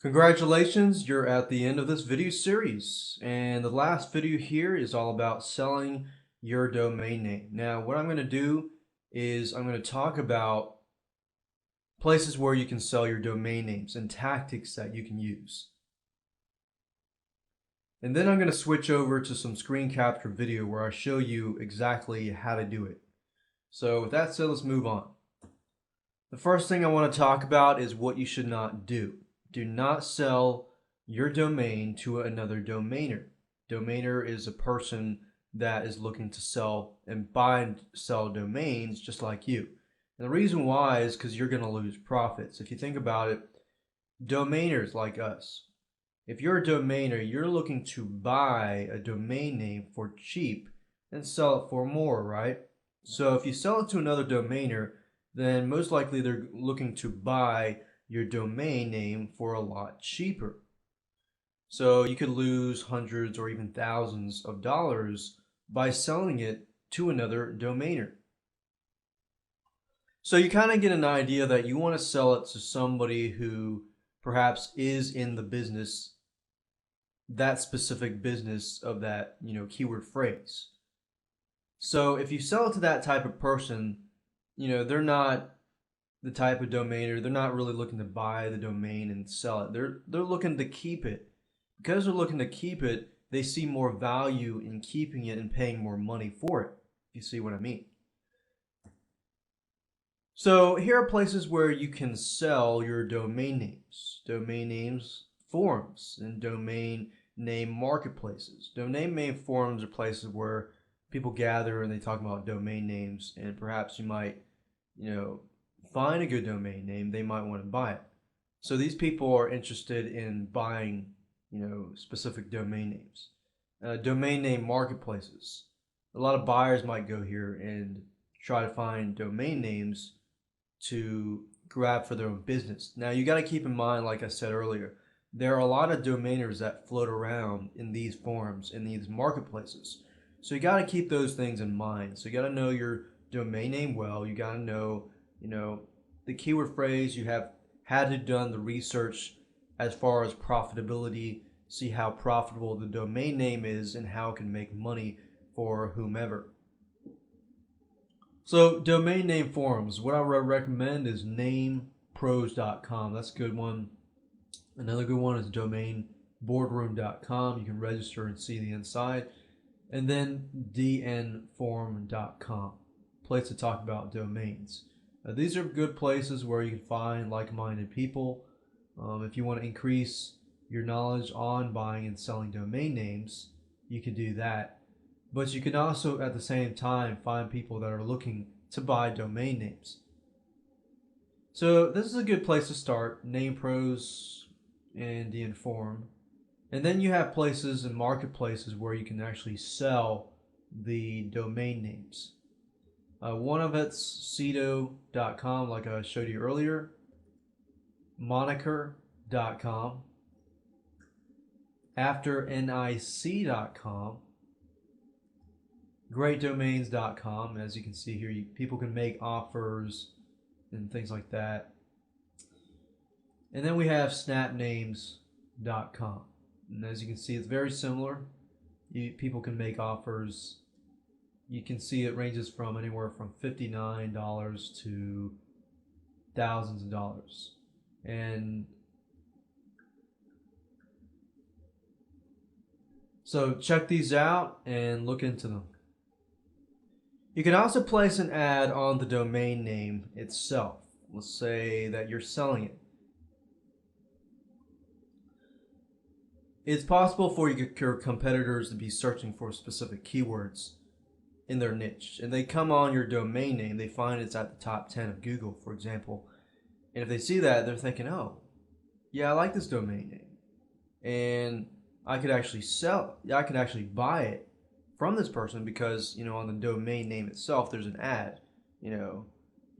Congratulations, you're at the end of this video series. And the last video here is all about selling your domain name. Now, what I'm going to do is I'm going to talk about places where you can sell your domain names and tactics that you can use. And then I'm going to switch over to some screen capture video where I show you exactly how to do it. So with that said, let's move on. The first thing I want to talk about is what you should not do. Do not sell your domain to another domainer. Domainer is a person that is looking to sell and buy and sell domains just like you. And the reason why is because you're going to lose profits. If you think about it, domainers like us, if you're a domainer, you're looking to buy a domain name for cheap and sell it for more, right? So if you sell it to another domainer, then most likely they're looking to buy your domain name for a lot cheaper. So you could lose hundreds or even thousands of dollars by selling it to another domainer. So you kind of get an idea that you want to sell it to somebody who perhaps is in the business, that specific business of that, keyword phrase. So if you sell it to that type of person, they're not the type of domainer. They're not really looking to buy the domain and sell it. They're looking to keep it. Because they're looking to keep it, they see more value in keeping it and paying more money for it. You see what I mean? So here are places where you can sell your domain names. Domain names forums and domain name marketplaces. Domain name forums are places where people gather and they talk about domain names, and perhaps you might, find a good domain name, they might want to buy it. So these people are interested in buying, specific domain names. Domain name marketplaces. A lot of buyers might go here and try to find domain names to grab for their own business. Now you got to keep in mind, like I said earlier, there are a lot of domainers that float around in these forums, in these marketplaces. So you got to keep those things in mind. So you got to know your domain name well. You got to know, the keyword phrase. You have had to done the research as far as profitability, see how profitable the domain name is and how it can make money for whomever. So domain name forums, what I recommend is namepros.com. That's a good one. Another good one is domainboardroom.com. You can register and see the inside. And then dnforum.com, place to talk about domains. These are good places where you can find like-minded people. If you want to increase your knowledge on buying and selling domain names, you can do that. But you can also at the same time find people that are looking to buy domain names. So this is a good place to start, NamePros and dnforum. And then you have places and marketplaces where you can actually sell the domain names. One of it's cedo.com, like I showed you earlier, moniker.com, afternic.com, greatdomains.com. As you can see here, people can make offers and things like that. And then we have snapnames.com. And as you can see, it's very similar. People can make offers. You can see it ranges from anywhere from $59 to thousands of dollars. And so check these out and look into them. You can also place an ad on the domain name itself. Let's say that you're selling it. It's possible for your competitors to be searching for specific keywords in their niche, and they come on your domain name, they find it's at the top 10 of Google, for example, and if they see that, they're thinking, oh, yeah, I like this domain name, and I could actually buy it from this person because, on the domain name itself, there's an ad. You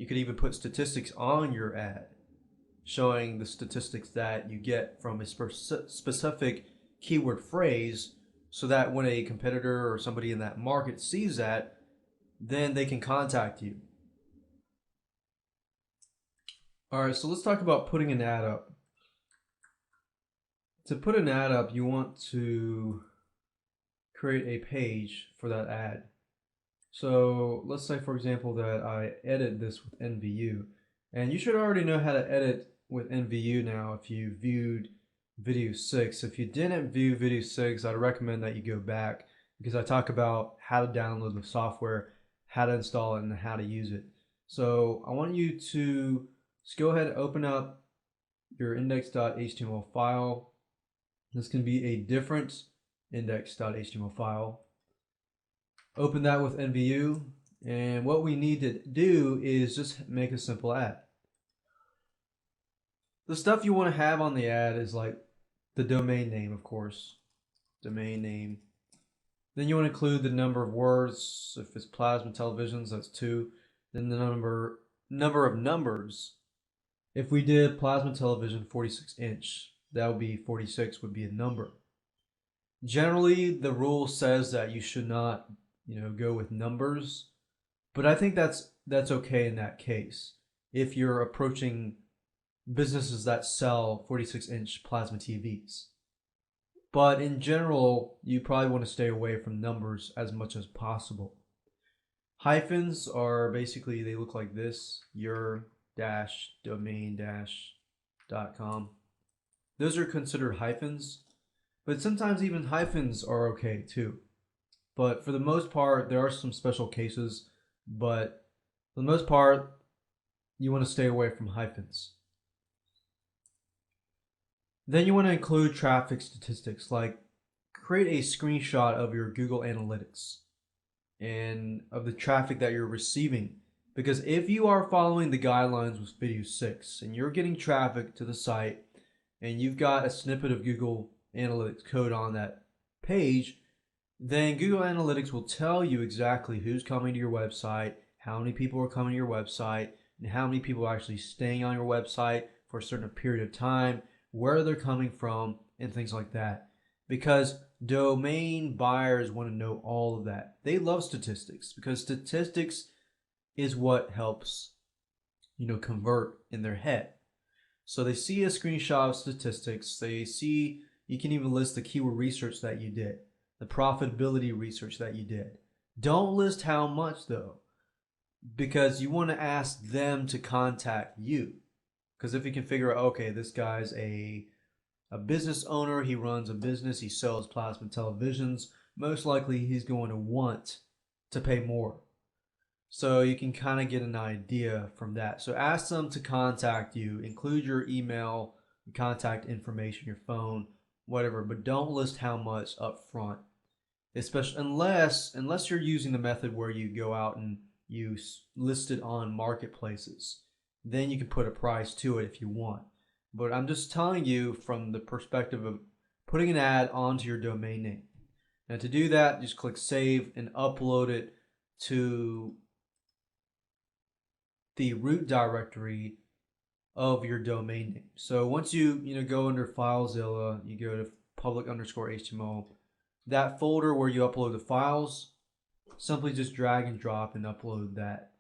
could even put statistics on your ad showing the statistics that you get from a specific keyword phrase, so that when a competitor or somebody in that market sees that, then they can contact you. All right, so let's talk about putting an ad up. To put an ad up, you want to create a page for that ad. So let's say, for example, that I edit this with NVU. And you should already know how to edit with NVU now if you viewed video 6. If you didn't view video 6, I'd recommend that you go back because I talk about how to download the software, how to install it, and how to use it. So I want you to just go ahead and open up your index.html file. This can be a different index.html file. Open that with NVU, and what we need to do is just make a simple ad. The stuff you want to have on the ad is like the domain name, of course, domain name. Then you want to include the number of words. If it's plasma televisions, that's 2. Then the number of numbers. If we did plasma television 46-inch, that would be 46 would be a number. Generally, the rule says that you should not, go with numbers, but I think that's okay in that case. If you're approaching businesses that sell 46-inch plasma TVs. But in general, you probably want to stay away from numbers as much as possible. Hyphens are basically, they look like this, your-domain-.com. Those are considered hyphens, but sometimes even hyphens are okay too. But for the most part, there are some special cases, but for the most part, you want to stay away from hyphens. Then you want to include traffic statistics, like create a screenshot of your Google Analytics and of the traffic that you're receiving. Because if you are following the guidelines with video 6 and you're getting traffic to the site and you've got a snippet of Google Analytics code on that page, then Google Analytics will tell you exactly who's coming to your website, how many people are coming to your website, and how many people are actually staying on your website for a certain period of time, where they're coming from, and things like that. Because domain buyers want to know all of that. They love statistics because statistics is what helps, convert in their head. So they see a screenshot of statistics. They see, you can even list the keyword research that you did, the profitability research that you did. Don't list how much though, because you want to ask them to contact you. Because if you can figure out, okay, this guy's a business owner, he runs a business, he sells plasma televisions, most likely he's going to want to pay more. So you can kind of get an idea from that. So ask them to contact you, include your email, your contact information, your phone, whatever, but don't list how much up front. Especially unless you're using the method where you go out and you list it on marketplaces. Then you can put a price to it if you want. But I'm just telling you from the perspective of putting an ad onto your domain name. Now to do that, just click save and upload it to the root directory of your domain name. So once you go under FileZilla, you go to public_HTML, that folder where you upload the files, simply just drag and drop and upload that.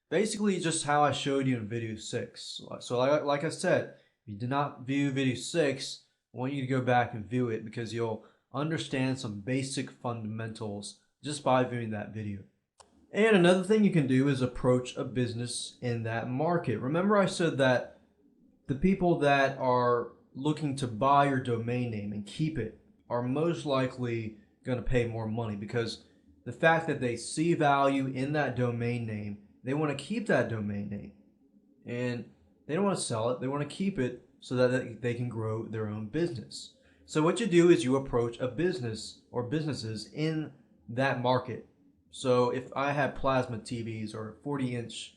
Basically just how I showed you in video 6. So like I said, if you did not view video 6, I want you to go back and view it because you'll understand some basic fundamentals just by viewing that video. And another thing you can do is approach a business in that market. Remember I said that the people that are looking to buy your domain name and keep it are most likely going to pay more money because the fact that they see value in that domain name, they want to keep that domain name and they don't want to sell it. They want to keep it so that they can grow their own business. So what you do is you approach a business or businesses in that market. So if I had plasma TVs or 40-inch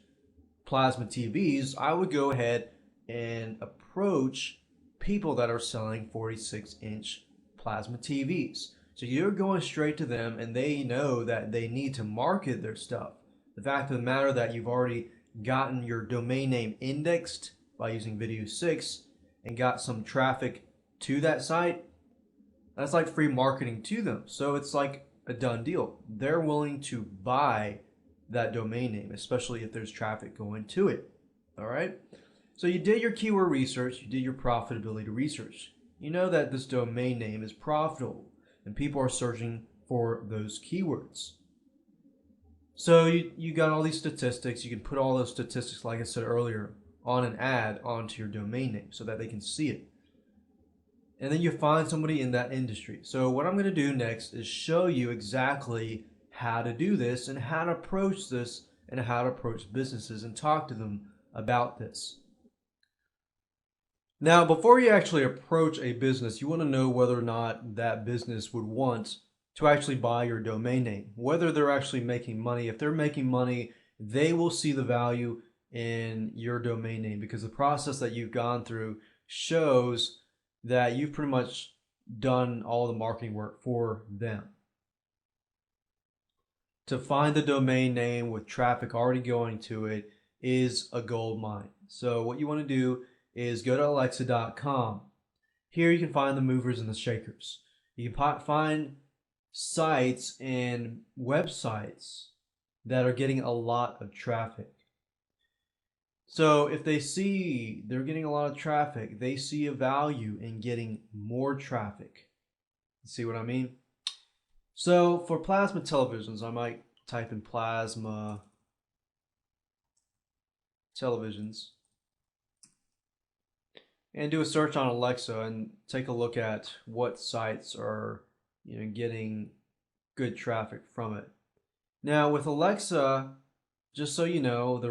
plasma TVs, I would go ahead and approach people that are selling 46-inch plasma TVs. So you're going straight to them and they know that they need to market their stuff. The fact of the matter that you've already gotten your domain name indexed by using video 6 and got some traffic to that site, that's like free marketing to them. So it's like a done deal. They're willing to buy that domain name, especially if there's traffic going to it. All right. So you did your keyword research, you did your profitability research. you know that this domain name is profitable and people are searching for those keywords. So you got all these statistics. You can put all those statistics, like I said earlier, on an ad onto your domain name so that they can see it. And then you find somebody in that industry. So what I'm going to do next is show you exactly how to do this and how to approach this and how to approach businesses and talk to them about this. Now, before you actually approach a business, you want to know whether or not that business would want to actually buy your domain name, whether they're actually making money. If they're making money, they will see the value in your domain name because the process that you've gone through shows that you've pretty much done all the marketing work for them. To find the domain name with traffic already going to it is a gold mine. So what you want to do is go to alexa.com. Here you can find the movers and the shakers. You can find sites and websites that are getting a lot of traffic. So if they see they're getting a lot of traffic, they see a value in getting more traffic. See what I mean? So for plasma televisions, I might type in plasma televisions and do a search on Alexa and take a look at what sites are getting good traffic from it. Now with Alexa, just so you know, the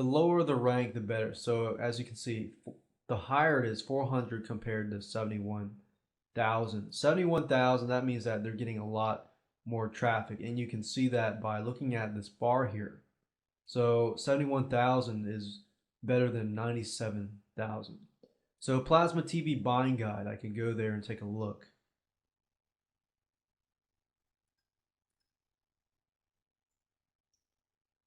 lower the rank, the better. So as you can see, the higher it is, 400 compared to 71,000. 71,000, that means that they're getting a lot more traffic. And you can see that by looking at this bar here. So 71,000 is better than 97,000. So Plasma TV buying guide, I can go there and take a look.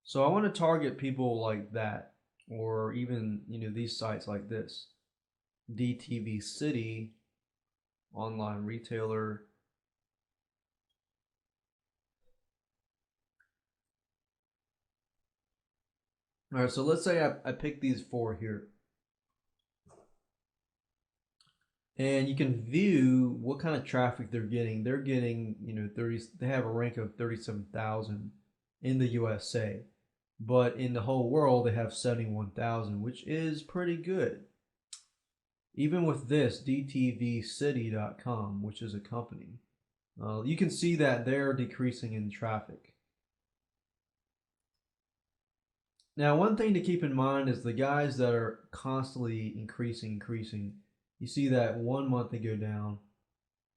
So I want to target people like that, or even these sites like this. DTV City, online retailer. All right, so let's say I pick these 4 here. And you can view what kind of traffic they're getting. They're getting, they have a rank of 37,000 in the USA. But in the whole world, they have 71,000, which is pretty good. Even with this, dtvcity.com, which is a company, you can see that they're decreasing in traffic. Now, one thing to keep in mind is the guys that are constantly increasing. You see that 1 month they go down,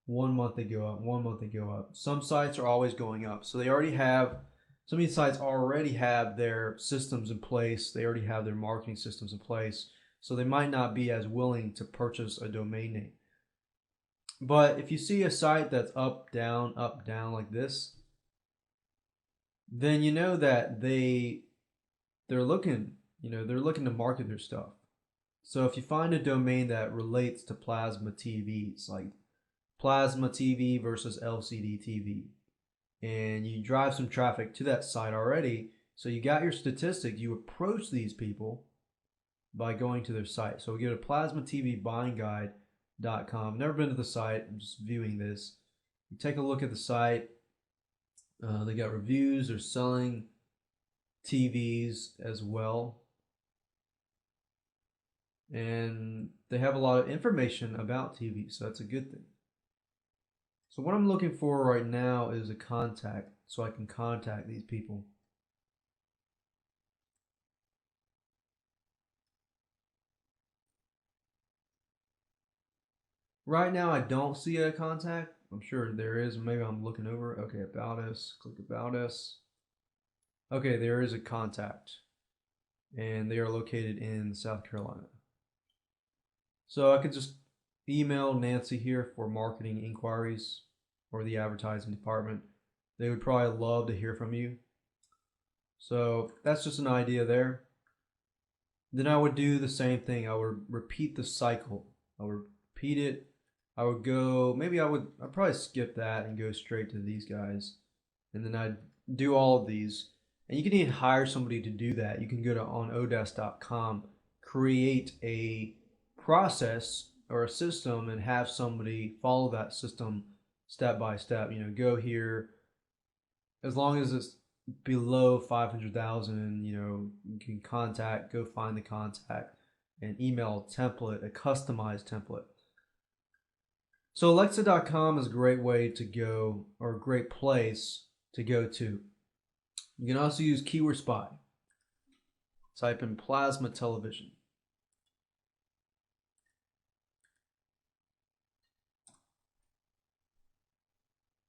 1 month they go up, 1 month they go up. Some sites are always going up. So they already have, some of these sites already have their systems in place. They already have their marketing systems in place. So they might not be as willing to purchase a domain name. But if you see a site that's up, down like this, then you know that they're looking, they're looking to market their stuff. So if you find a domain that relates to plasma TVs, like plasma TV versus LCD TV, and you drive some traffic to that site already, so you got your statistic, you approach these people by going to their site. So we go to plasmatvbuyingguide.com. Never been to the site, I'm just viewing this. You take a look at the site. They got reviews, they're selling TVs as well. And they have a lot of information about TV, so that's a good thing. So what I'm looking for right now is a contact, so I can contact these people. Right now I don't see a contact. I'm sure there is, maybe I'm looking over. Okay, about us, click about us. Okay, there is a contact, and they are located in South Carolina. So I could just email Nancy here for marketing inquiries or the advertising department. They would probably love to hear from you. So that's just an idea there. Then I would do the same thing. I would repeat the cycle. I would repeat it. I would go, I'd probably skip that and go straight to these guys. And then I'd do all of these. And you can even hire somebody to do that. You can go to onodesk.com, create a process or a system and have somebody follow that system step by step. Go here, as long as it's below 500,000, you can go find the contact and email a template, a customized template. So Alexa.com is a great way to go, or a great place to go to. You can also use Keyword Spy. Type in plasma television.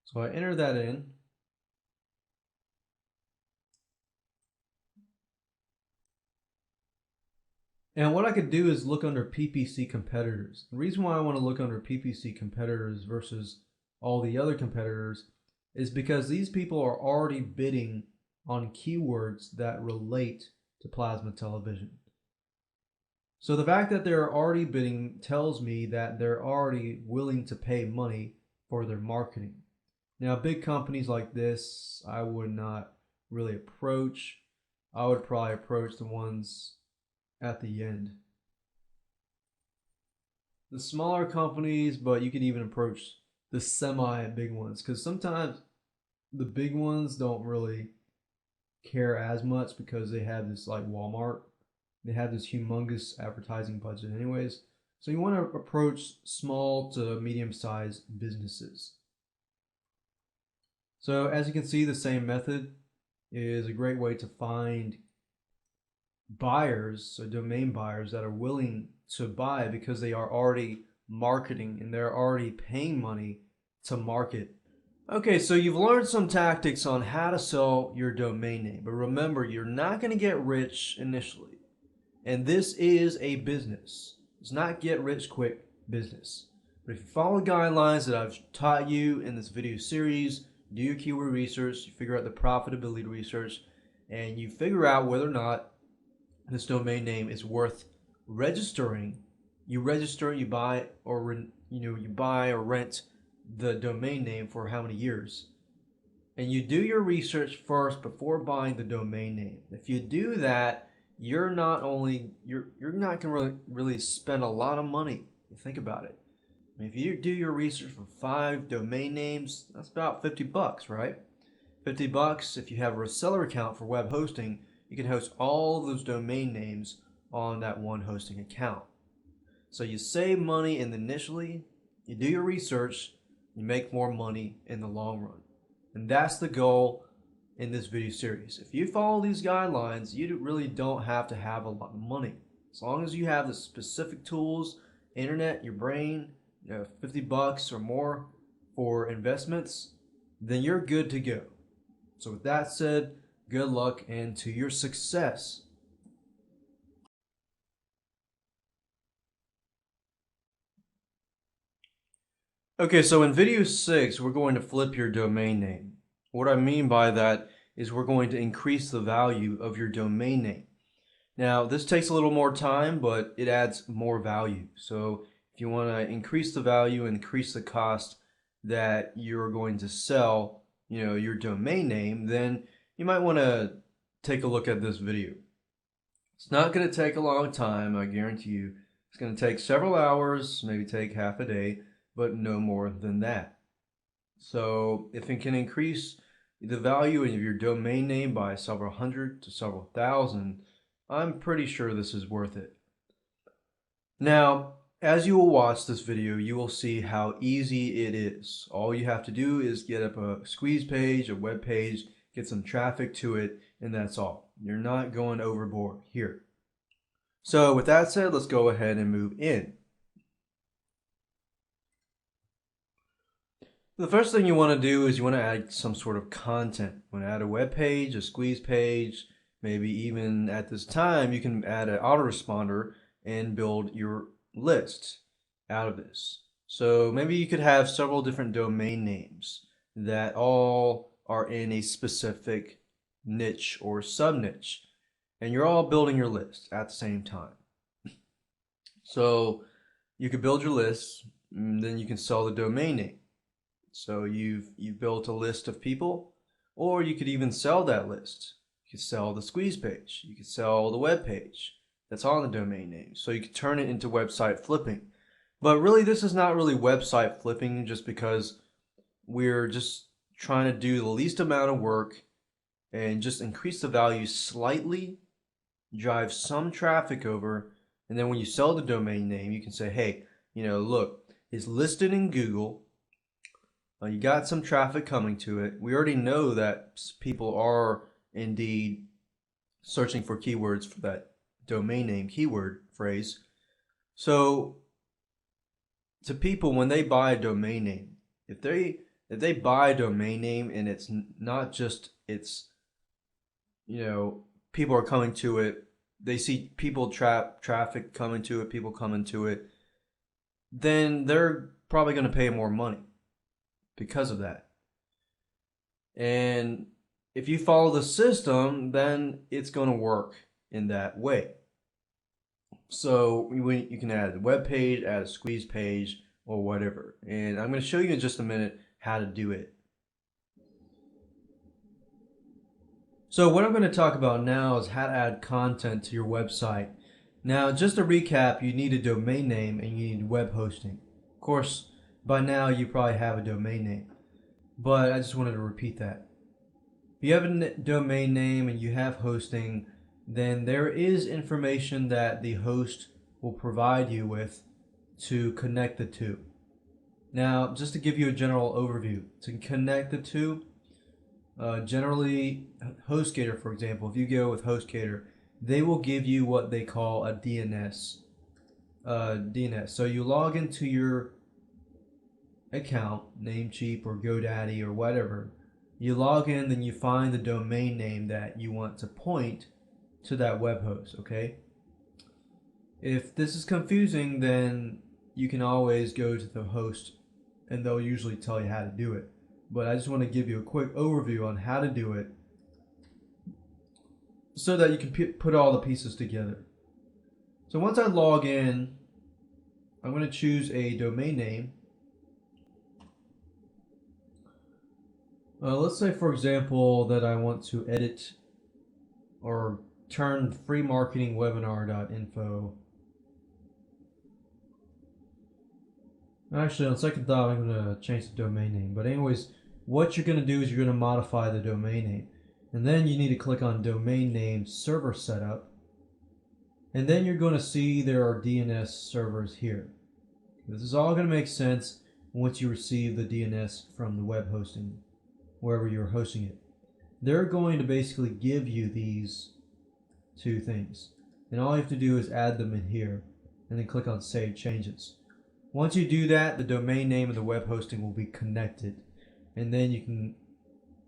So I enter that in. And what I could do is look under PPC competitors. The reason why I want to look under PPC competitors versus all the other competitors is because these people are already bidding on keywords that relate to plasma television. So the fact that they're already bidding tells me that they're already willing to pay money for their marketing. Now, big companies like this, I would not really approach. I would probably approach the ones at the end. The smaller companies, but you can even approach the semi-big ones, because sometimes the big ones don't really care as much because they have this, like Walmart, they have this humongous advertising budget anyways. So you want to approach small to medium-sized businesses. So as you can see, the same method is a great way to find buyers, so domain buyers that are willing to buy because they are already marketing and they're already paying money to market. Okay, so you've learned some tactics on how to sell your domain name, but remember, you're not going to get rich initially. And this is a business. It's not get rich quick business. But if you follow the guidelines that I've taught you in this video series, do your keyword research, you figure out the profitability research, and you figure out whether or not this domain name is worth registering. You register, you buy or rent the domain name for how many years. And you do your research first before buying the domain name. If you do that, you're not going to really spend a lot of money. Think about it. If you do your research for 5 domain names, that's about $50, right? $50. If you have a reseller account for web hosting, you can host all those domain names on that one hosting account. So you save money initially, you do your research, you make more money in the long run. And that's the goal in this video series. If you follow these guidelines, you really don't have to have a lot of money. As long as you have the specific tools, internet, your brain, $50 or more for investments, then you're good to go. So with that said, good luck and to your success. Okay, so in video 6, we're going to flip your domain name. What I mean by that is we're going to increase the value of your domain name. Now, this takes a little more time, but it adds more value. So if you want to increase the value and increase the cost that you're going to sell, your domain name, then you might want to take a look at this video. It's not going to take a long time, I guarantee you. It's going to take several hours, maybe take half a day, but no more than that. So if it can increase the value of your domain name by several hundred to several thousand, I'm pretty sure this is worth it. Now, as you will watch this video, you will see how easy it is. All you have to do is get up a squeeze page, a web page, get some traffic to it, and that's all. You're not going overboard here. So with that said, let's go ahead and move in. The first thing you want to do is you want to add some sort of content. You want to add a web page, a squeeze page, maybe even at this time you can add an autoresponder and build your list out of this. So maybe you could have several different domain names that all are in a specific niche or sub-niche, and you're all building your list at the same time. So you could build your list, and then you can sell the domain name. So you've built a list of people, or you could even sell that list. You could sell the squeeze page. You could sell the web page that's on the domain name. So you could turn it into website flipping. But really, this is not really website flipping, just because we're just trying to do the least amount of work and just increase the value slightly, drive some traffic over, and then when you sell the domain name, you can say, hey, look, it's listed in Google. You got some traffic coming to it. We already know that people are indeed searching for keywords for that domain name keyword phrase. So to people, when they buy a domain name, if they buy a domain name and it's not just people are coming to it, they see people traffic coming to it, people coming to it, then they're probably going to pay more money because of that. And if you follow the system, then it's going to work in that way. So you can add a web page, add a squeeze page, or whatever. And I'm going to show you in just a minute how to do it. So what I'm going to talk about now is how to add content to your website. Now, just to recap, you need a domain name and you need web hosting. Of course, by now you probably have a domain name, but I just wanted to repeat that. If you have a domain name and you have hosting, then there is information that the host will provide you with to connect the two. Now, just to give you a general overview, to connect the two, generally, HostGator, for example, if you go with HostGator, they will give you what they call a DNS. So you log into your account, Namecheap or GoDaddy or whatever. You log in, then you find the domain name that you want to point to that web host, okay? If this is confusing, then you can always go to the host and they'll usually tell you how to do it. But I just want to give you a quick overview on how to do it so that you can put all the pieces together. So once I log in, I'm going to choose a domain name. Let's say, for example, that I want to edit or turn freemarketingwebinar.info. Actually, on second thought, I'm going to change the domain name. But anyways, what you're going to do is you're going to modify the domain name. And then you need to click on domain name server setup. And then you're going to see there are DNS servers here. This is all going to make sense once you receive the DNS from the web hosting, wherever you're hosting it. They're going to basically give you these two things. And all you have to do is add them in here and then click on Save Changes. Once you do that, the domain name of the web hosting will be connected. And then you can,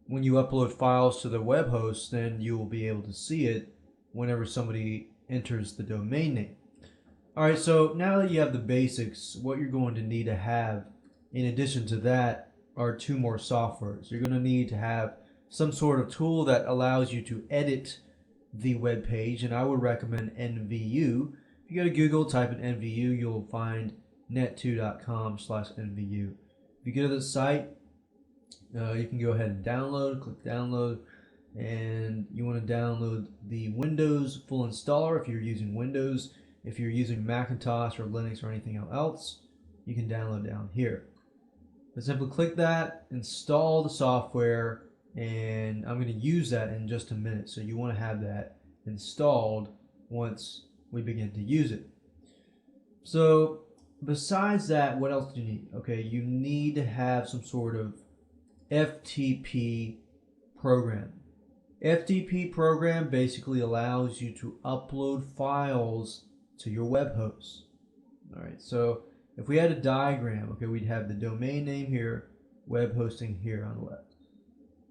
when you upload files to the web host, then you will be able to see it whenever somebody enters the domain name. Alright, so now that you have the basics, what you're going to need to have in addition to that are two more softwares. You're going to need to have some sort of tool that allows you to edit the web page, and I would recommend NVU. If you go to Google, type in NVU, you'll find net2.com/NVU. If you go to the site, you can go ahead and download, click download, and you want to download the Windows full installer if you're using Windows. If you're using Macintosh or Linux or anything else, you can download down here. But simply click that, install the software, and I'm going to use that in just a minute. So you want to have that installed once we begin to use it. So besides that, what else do you need? Okay, you need to have some sort of FTP program. FTP program basically allows you to upload files to your web host. Alright, so if we had a diagram, okay, we'd have the domain name here, web hosting here on the left.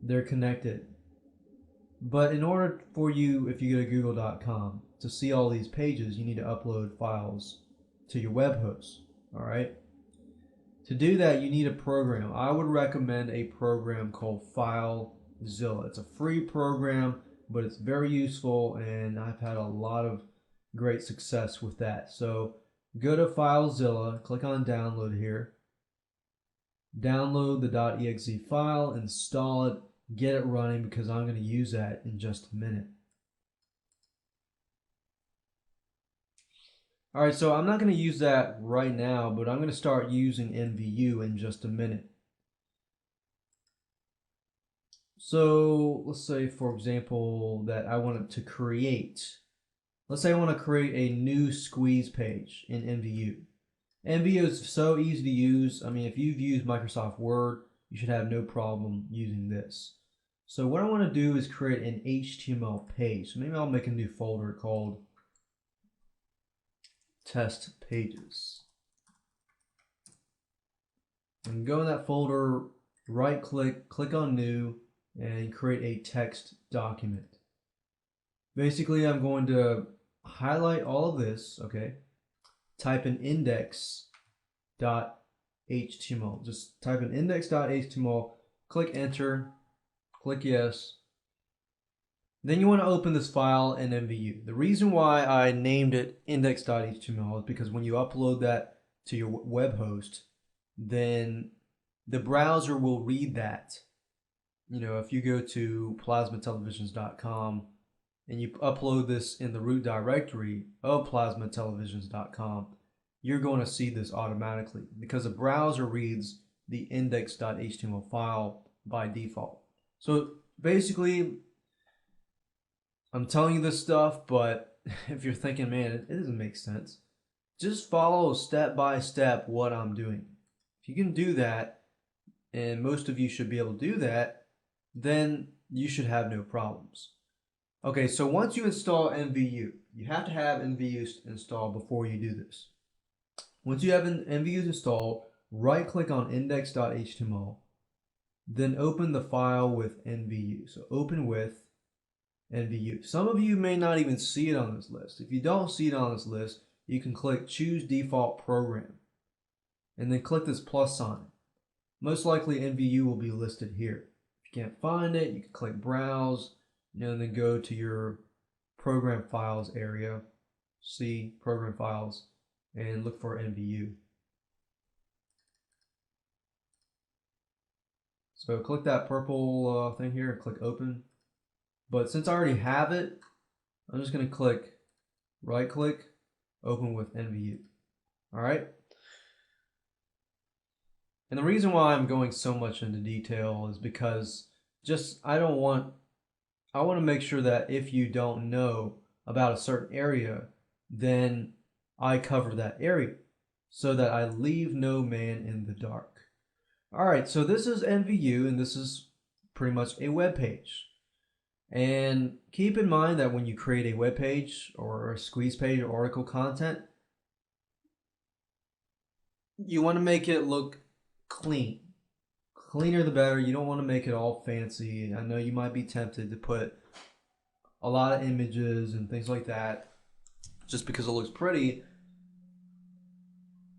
They're connected. But in order for you, if you go to google.com, to see all these pages, you need to upload files to your web host. Alright? To do that, you need a program. I would recommend a program called FileZilla. It's a free program, but it's very useful, and I've had a lot of great success with that. So go to FileZilla, click on download here, download the .exe file, install it, get it running, because I'm going to use that in just a minute. All right, so I'm not going to use that right now, but I'm going to start using NVU in just a minute. So let's say, for example, that I wanted to create, let's say I want to create a new squeeze page in NVU. NVU is so easy to use. I mean, if you've used Microsoft Word, you should have no problem using this. So what I want to do is create an HTML page. So maybe I'll make a new folder called test pages. And go in that folder, right click, click on new, and create a text document. Basically, I'm going to highlight all of this, okay? Type in index.html. Just type in index.html, click enter, click yes. Then you want to open this file in NVU. The reason why I named it index.html is because when you upload that to your web host, then the browser will read that. You know, if you go to plasmatelevisions.com and you upload this in the root directory of plasmatelevisions.com, you're going to see this automatically because the browser reads the index.html file by default. So basically, I'm telling you this stuff, but if you're thinking, man, it doesn't make sense, just follow step by step what I'm doing. If you can do that, and most of you should be able to do that, then you should have no problems. Okay, so once you install NVU, you have to have NVU installed before you do this. Once you have NVU installed, right click on index.html, then open the file with NVU. So open with NVU. Some of you may not even see it on this list. If you don't see it on this list, you can click choose default program and then click this plus sign. Most likely NVU will be listed here. If you can't find it, you can click browse, and then go to your program files area, see program files, and look for NVU. So click that purple thing here and click open. But since I already have it, I'm just going to click right click, open with NVU. All right. And the reason why I'm going so much into detail is because I want to make sure that if you don't know about a certain area, then I cover that area so that I leave no man in the dark. All right, so this is NVU and this is pretty much a web page. And keep in mind that when you create a web page or a squeeze page or article content, you want to make it look clean. Cleaner the better. You don't want to make it all fancy. I know you might be tempted to put a lot of images and things like that just because it looks pretty,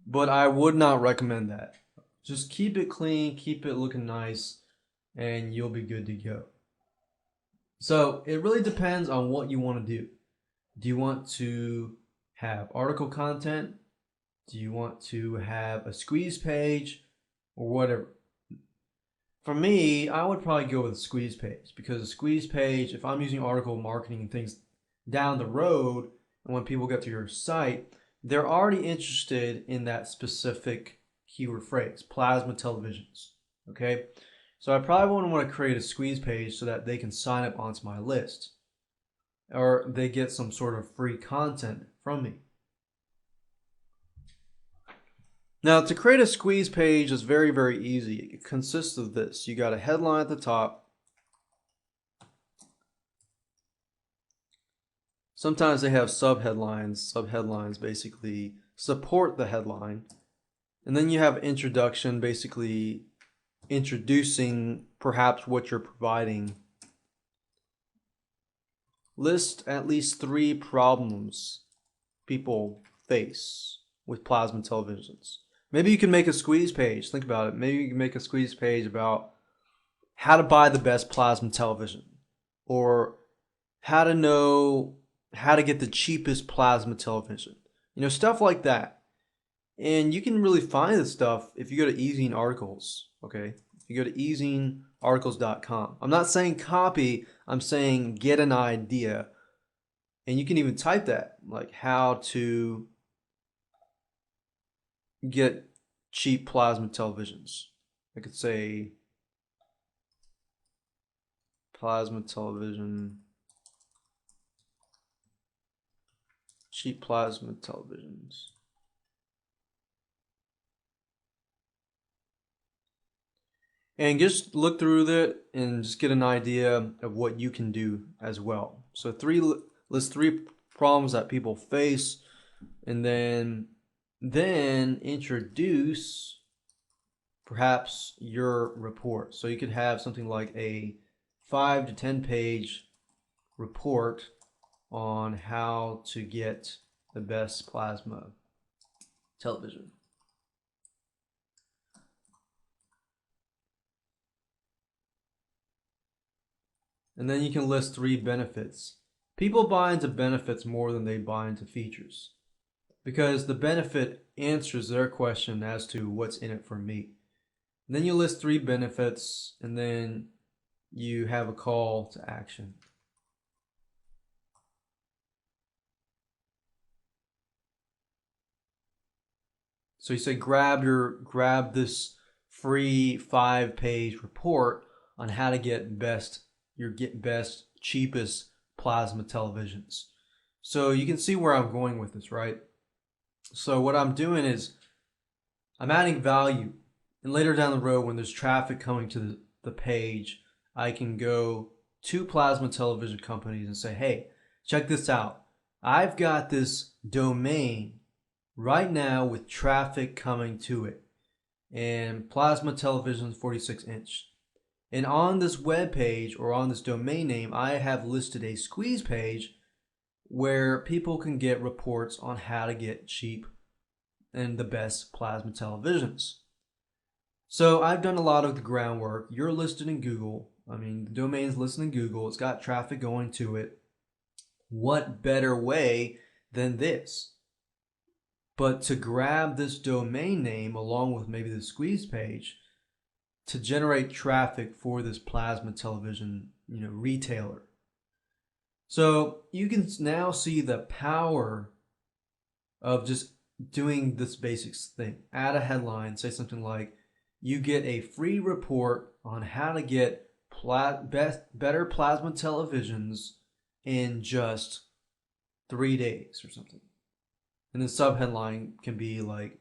but I would not recommend that. Just keep it clean, keep it looking nice, and you'll be good to go. So it really depends on what you want to do. Do you want to have article content? Do you want to have a squeeze page or whatever? For me, I would probably go with a squeeze page because a squeeze page, if I'm using article marketing and things down the road, and when people get to your site, they're already interested in that specific keyword phrase, plasma televisions. Okay, so I probably wouldn't want to create a squeeze page so that they can sign up onto my list or they get some sort of free content from me. Now, to create a squeeze page is very, very easy. It consists of this. You got a headline at the top. Sometimes they have subheadlines. Subheadlines basically support the headline. And then you have introduction, basically introducing perhaps what you're providing. List at least 3 problems people face with plasma televisions. Maybe you can make a squeeze page. Think about it. Maybe you can make a squeeze page about how to buy the best plasma television or how to know how to get the cheapest plasma television. You know, stuff like that. And you can really find this stuff if you go to Ezine Articles, okay? If you go to ezinearticles.com. I'm not saying copy, I'm saying get an idea. And you can even type that, like how to get cheap plasma televisions. I could say plasma television, cheap plasma televisions. And just look through it and just get an idea of what you can do as well. So list three problems that people face, and then introduce perhaps your report. So you could have something like a 5 to 10 page report on how to get the best plasma television. And then you can list 3 benefits. People buy into benefits more than they buy into features, because the benefit answers their question as to what's in it for me. And then you list 3 benefits, and then you have a call to action. So you say grab this free 5-page report on how to get best cheapest plasma televisions. So you can see where I'm going with this, right? So what I'm doing is I'm adding value, and later down the road when there's traffic coming to the page, I can go to plasma television companies and say, hey, check this out. I've got this domain right now with traffic coming to it, and plasma television 46-inch. And on this web page or on this domain name, I have listed a squeeze page where people can get reports on how to get cheap and the best plasma televisions. So I've done a lot of the groundwork. You're listed in Google. I mean, the domain's listed in Google. It's got traffic going to it. What better way than this? But to grab this domain name along with maybe the squeeze page to generate traffic for this plasma television, retailer. So you can now see the power of just doing this basics thing. Add a headline, say something like, you get a free report on how to get better plasma televisions in just 3 days or something. And the subheadline can be like,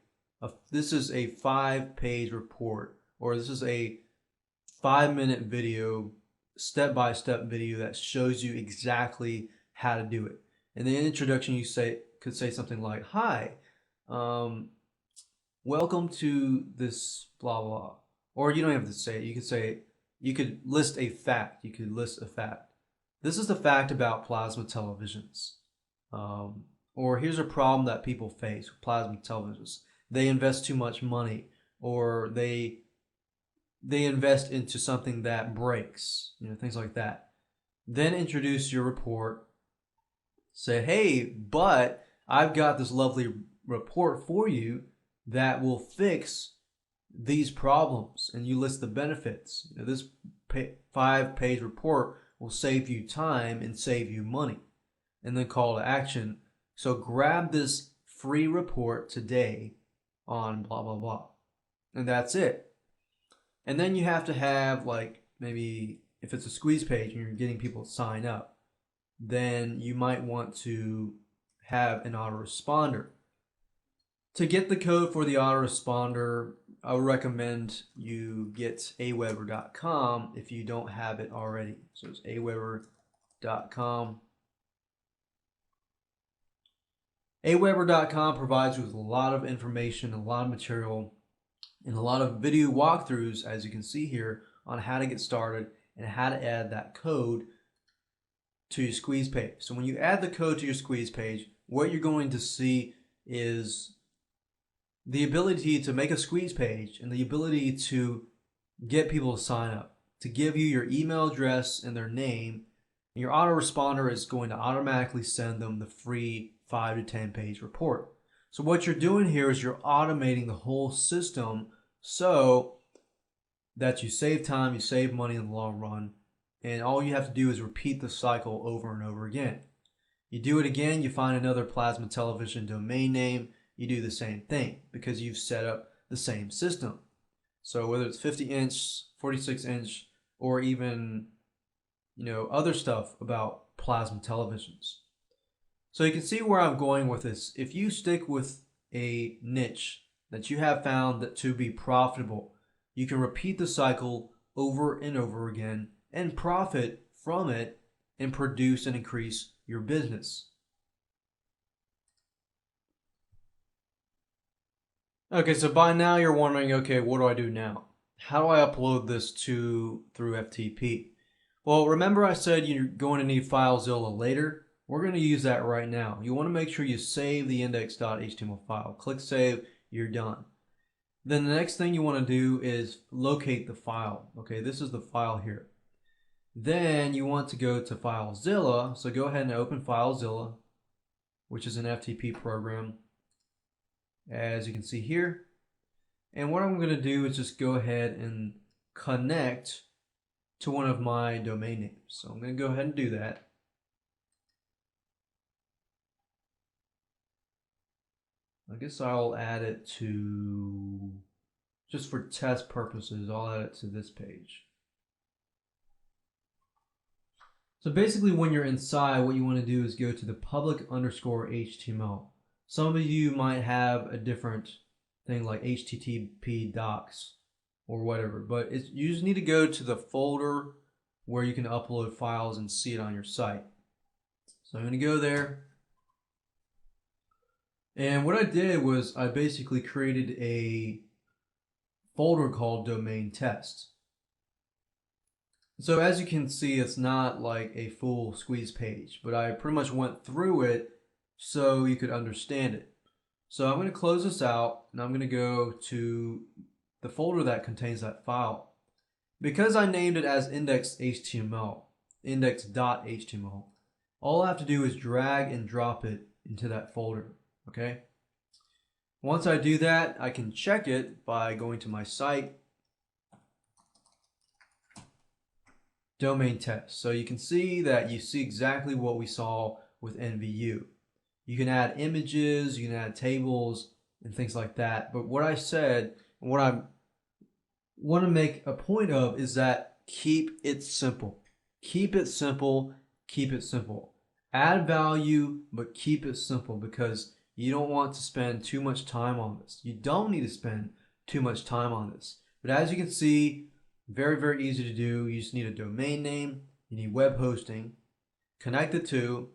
this is a 5-page report, or this is a 5-minute video, step-by-step video that shows you exactly how to do it. In the introduction, you could say something like, hi, welcome to this blah blah. Or you don't have to say it. You could list a fact. This is the fact about plasma televisions. Or here's a problem that people face with plasma televisions. They invest too much money, or they invest into something that breaks, things like that. Then introduce your report. Say, hey, but I've got this lovely report for you that will fix these problems, and you list the benefits. This 5-page report will save you time and save you money. And then call to action. So grab this free report today on blah, blah, blah. And that's it. And then you have to have, like, maybe if it's a squeeze page and you're getting people to sign up, then you might want to have an autoresponder. To get the code for the autoresponder, I would recommend you get aweber.com if you don't have it already. So it's aweber.com. aweber.com provides you with a lot of information, a lot of material, and a lot of video walkthroughs, as you can see here, on how to get started and how to add that code to your squeeze page. So when you add the code to your squeeze page, what you're going to see is the ability to make a squeeze page and the ability to get people to sign up, to give you your email address and their name, and your autoresponder is going to automatically send them the free 5 to 10 page report. So what you're doing here is you're automating the whole system so that you save time, you save money in the long run, and all you have to do is repeat the cycle over and over again. You do it again, you find another plasma television domain name, you do the same thing because you've set up the same system. So whether it's 50-inch, 46-inch, or even other stuff about plasma televisions. So you can see where I'm going with this. If you stick with a niche that you have found that to be profitable, you can repeat the cycle over and over again and profit from it and produce and increase your business. Okay, so by now you're wondering, okay, what do I do now? How do I upload this through FTP? Well, remember I said you're going to need FileZilla later? We're going to use that right now. You want to make sure you save the index.html file. Click Save, you're done. Then the next thing you want to do is locate the file. Okay, this is the file here. Then you want to go to FileZilla. So go ahead and open FileZilla, which is an FTP program, as you can see here. And what I'm going to do is just go ahead and connect to one of my domain names. So I'm going to go ahead and do that. I guess I'll add it to, just for test purposes, I'll add it to this page. So basically when you're inside, what you want to do is go to the public_HTML. Some of you might have a different thing like HTTP docs or whatever, but you just need to go to the folder where you can upload files and see it on your site. So I'm going to go there. And what I did was I basically created a folder called domain test. So as you can see, it's not like a full squeeze page, but I pretty much went through it so you could understand it. So I'm going to close this out and I'm going to go to the folder that contains that file. Because I named it as index.html, all I have to do is drag and drop it into that folder. Okay. Once I do that, I can check it by going to my site, domain test. So you can see that you see exactly what we saw with NVU. You can add images, you can add tables and things like that. But what I said, and what I want to make a point of is that keep it simple. Keep it simple, keep it simple. Add value, but keep it simple because you don't want to spend too much time on this. You don't need to spend too much time on this. But as you can see, very, very easy to do. You just need a domain name, you need web hosting, connect the two,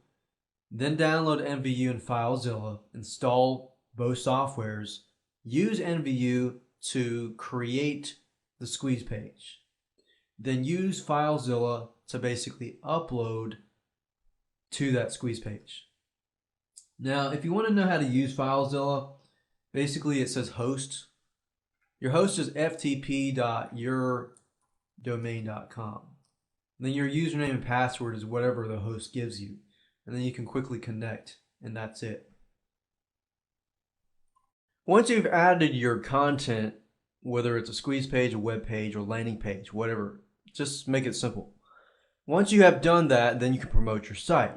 then download NVU and FileZilla, install both softwares, use NVU to create the squeeze page. Then use FileZilla to basically upload to that squeeze page. Now, if you want to know how to use FileZilla, basically it says host. Your host is ftp.yourdomain.com. Then your username and password is whatever the host gives you. And then you can quickly connect, and that's it. Once you've added your content, whether it's a squeeze page, a web page, or landing page, whatever, just make it simple. Once you have done that, then you can promote your site.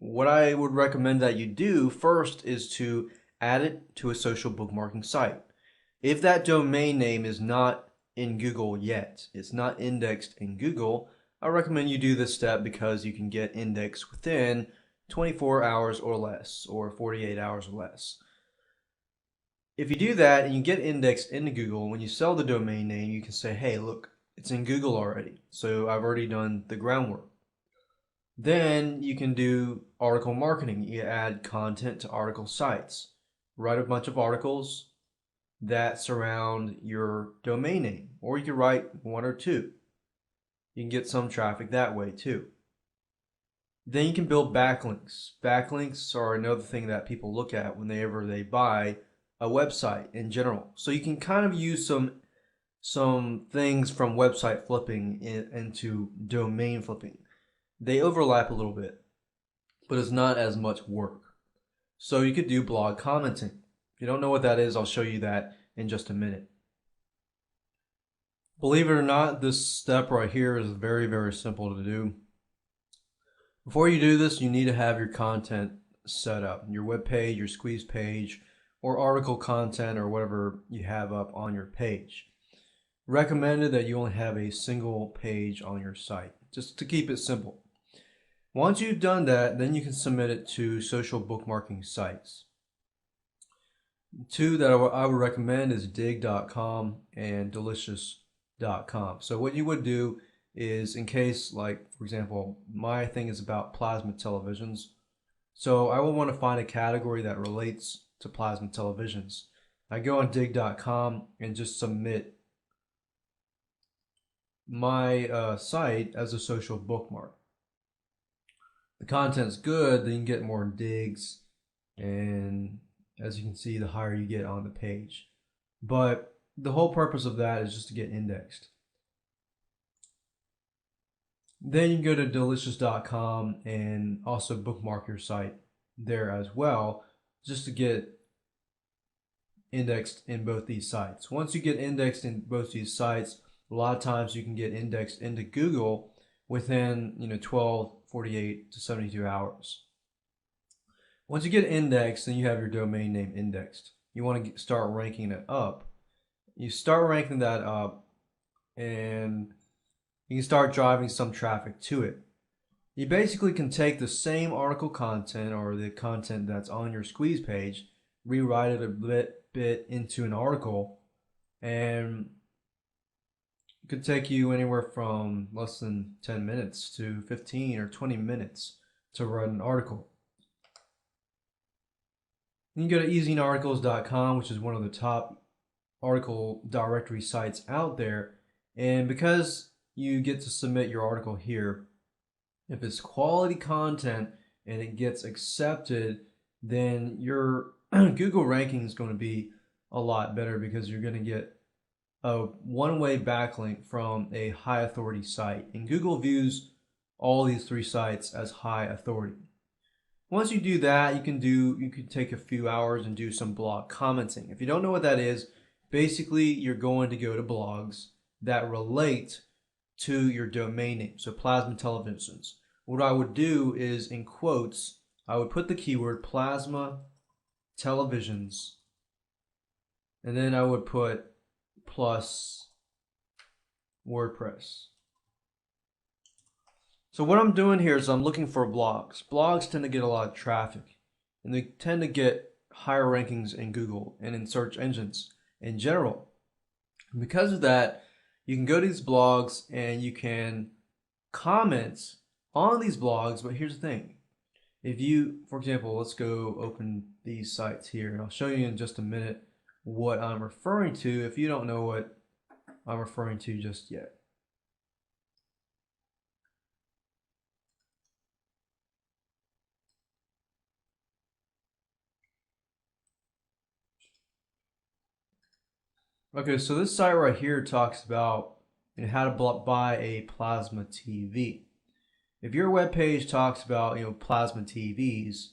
What I would recommend that you do first is to add it to a social bookmarking site. If that domain name is not in Google yet, it's not indexed in Google, I recommend you do this step because you can get indexed within 24 hours or less, or 48 hours or less. If you do that and you get indexed into Google, when you sell the domain name, you can say, hey, look, it's in Google already, so I've already done the groundwork. Then you can do article marketing. You add content to article sites. Write a bunch of articles that surround your domain name, or you can write one or two. You can get some traffic that way too. Then you can build backlinks. Backlinks are another thing that people look at whenever they buy a website in general. So you can kind of use some things from website flipping into domain flipping. They overlap a little bit, but it's not as much work. So you could do blog commenting. If you don't know what that is, I'll show you that in just a minute. Believe it or not, this step right here is very, very simple to do. Before you do this, you need to have your content set up. Your web page, your squeeze page, or article content or whatever you have up on your page. Recommended that you only have a single page on your site, just to keep it simple. Once you've done that, then you can submit it to social bookmarking sites. Two that I would recommend is dig.com and delicious.com. So what you would do is, in case, like, for example, my thing is about plasma televisions, so I will want to find a category that relates to plasma televisions. I go on dig.com and just submit my site as a social bookmark. The content's good, then you can get more digs, and as you can see, the higher you get on the page. But the whole purpose of that is just to get indexed. Then you can go to delicious.com and also bookmark your site there as well, just to get indexed in both these sites. Once you get indexed in both these sites, a lot of times you can get indexed into Google within 12, 48 to 72 hours. Once you get indexed, then you have your domain name indexed. You want to start ranking it up. You start ranking that up, and you can start driving some traffic to it. You basically can take the same article content or the content that's on your squeeze page, rewrite it a bit into an article, and it could take you anywhere from less than 10 minutes to 15 or 20 minutes to write an article. You can go to easyarticles.com, which is one of the top article directory sites out there. And because you get to submit your article here, if it's quality content and it gets accepted, then your Google ranking is going to be a lot better, because you're going to get a one-way backlink from a high authority site. And Google views all these three sites as high authority. Once you do that, you can take a few hours and do some blog commenting. If you don't know what that is, basically you're going to go to blogs that relate to your domain name. So plasma televisions. What I would do is, in quotes, I would put the keyword plasma televisions, and then I would put plus WordPress. So what I'm doing here is I'm looking for blogs. Blogs tend to get a lot of traffic, and they tend to get higher rankings in Google and in search engines in general. And because of that, you can go to these blogs and you can comment on these blogs. But here's the thing. If you, for example, let's go open these sites here, and I'll show you in just a minute what I'm referring to if you don't know what I'm referring to just yet. Okay, so this site right here talks about how to buy a plasma TV. If your web page talks about plasma TVs,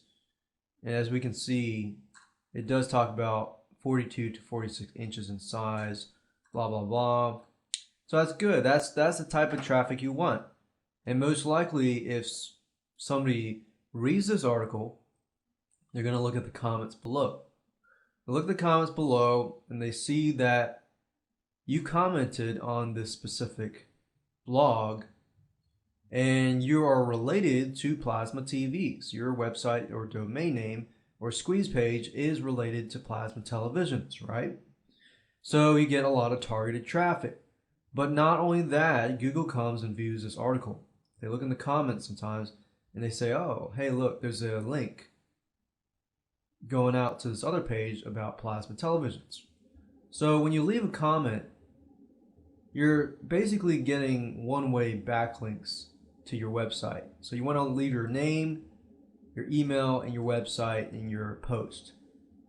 and as we can see, it does talk about 42 to 46 inches in size, blah blah blah. So that's good. That's the type of traffic you want. And most likely, if somebody reads this article, they're going to look at the comments below. They look at the comments below, and they see that you commented on this specific blog, and you are related to plasma TVs. Your website or domain name or squeeze page is related to plasma televisions, right? So you get a lot of targeted traffic. But not only that, Google comes and views this article. They look in the comments sometimes and they say, oh, hey, look, there's a link going out to this other page about plasma televisions. So when you leave a comment, you're basically getting one-way backlinks to your website. So you want to leave your name, your email, and your website in your post.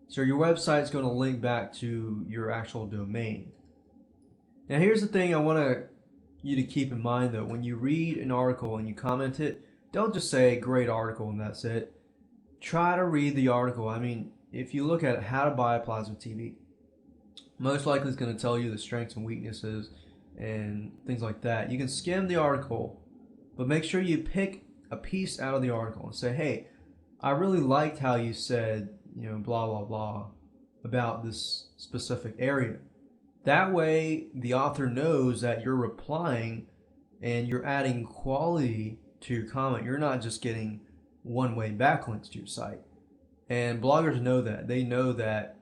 So your website is going to link back to your actual domain. Now here's the thing I want you to keep in mind though. When you read an article and you comment it, don't just say great article and that's it. Try to read the article. I mean, if you look at how to buy a plasma TV, most likely it's going to tell you the strengths and weaknesses and things like that. You can skim the article, but make sure you pick a piece out of the article and say, hey, I really liked how you said, blah, blah, blah. about this specific area. That way, the author knows that you're replying and you're adding quality to your comment. You're not just getting one-way backlinks to your site. And bloggers know that. They know that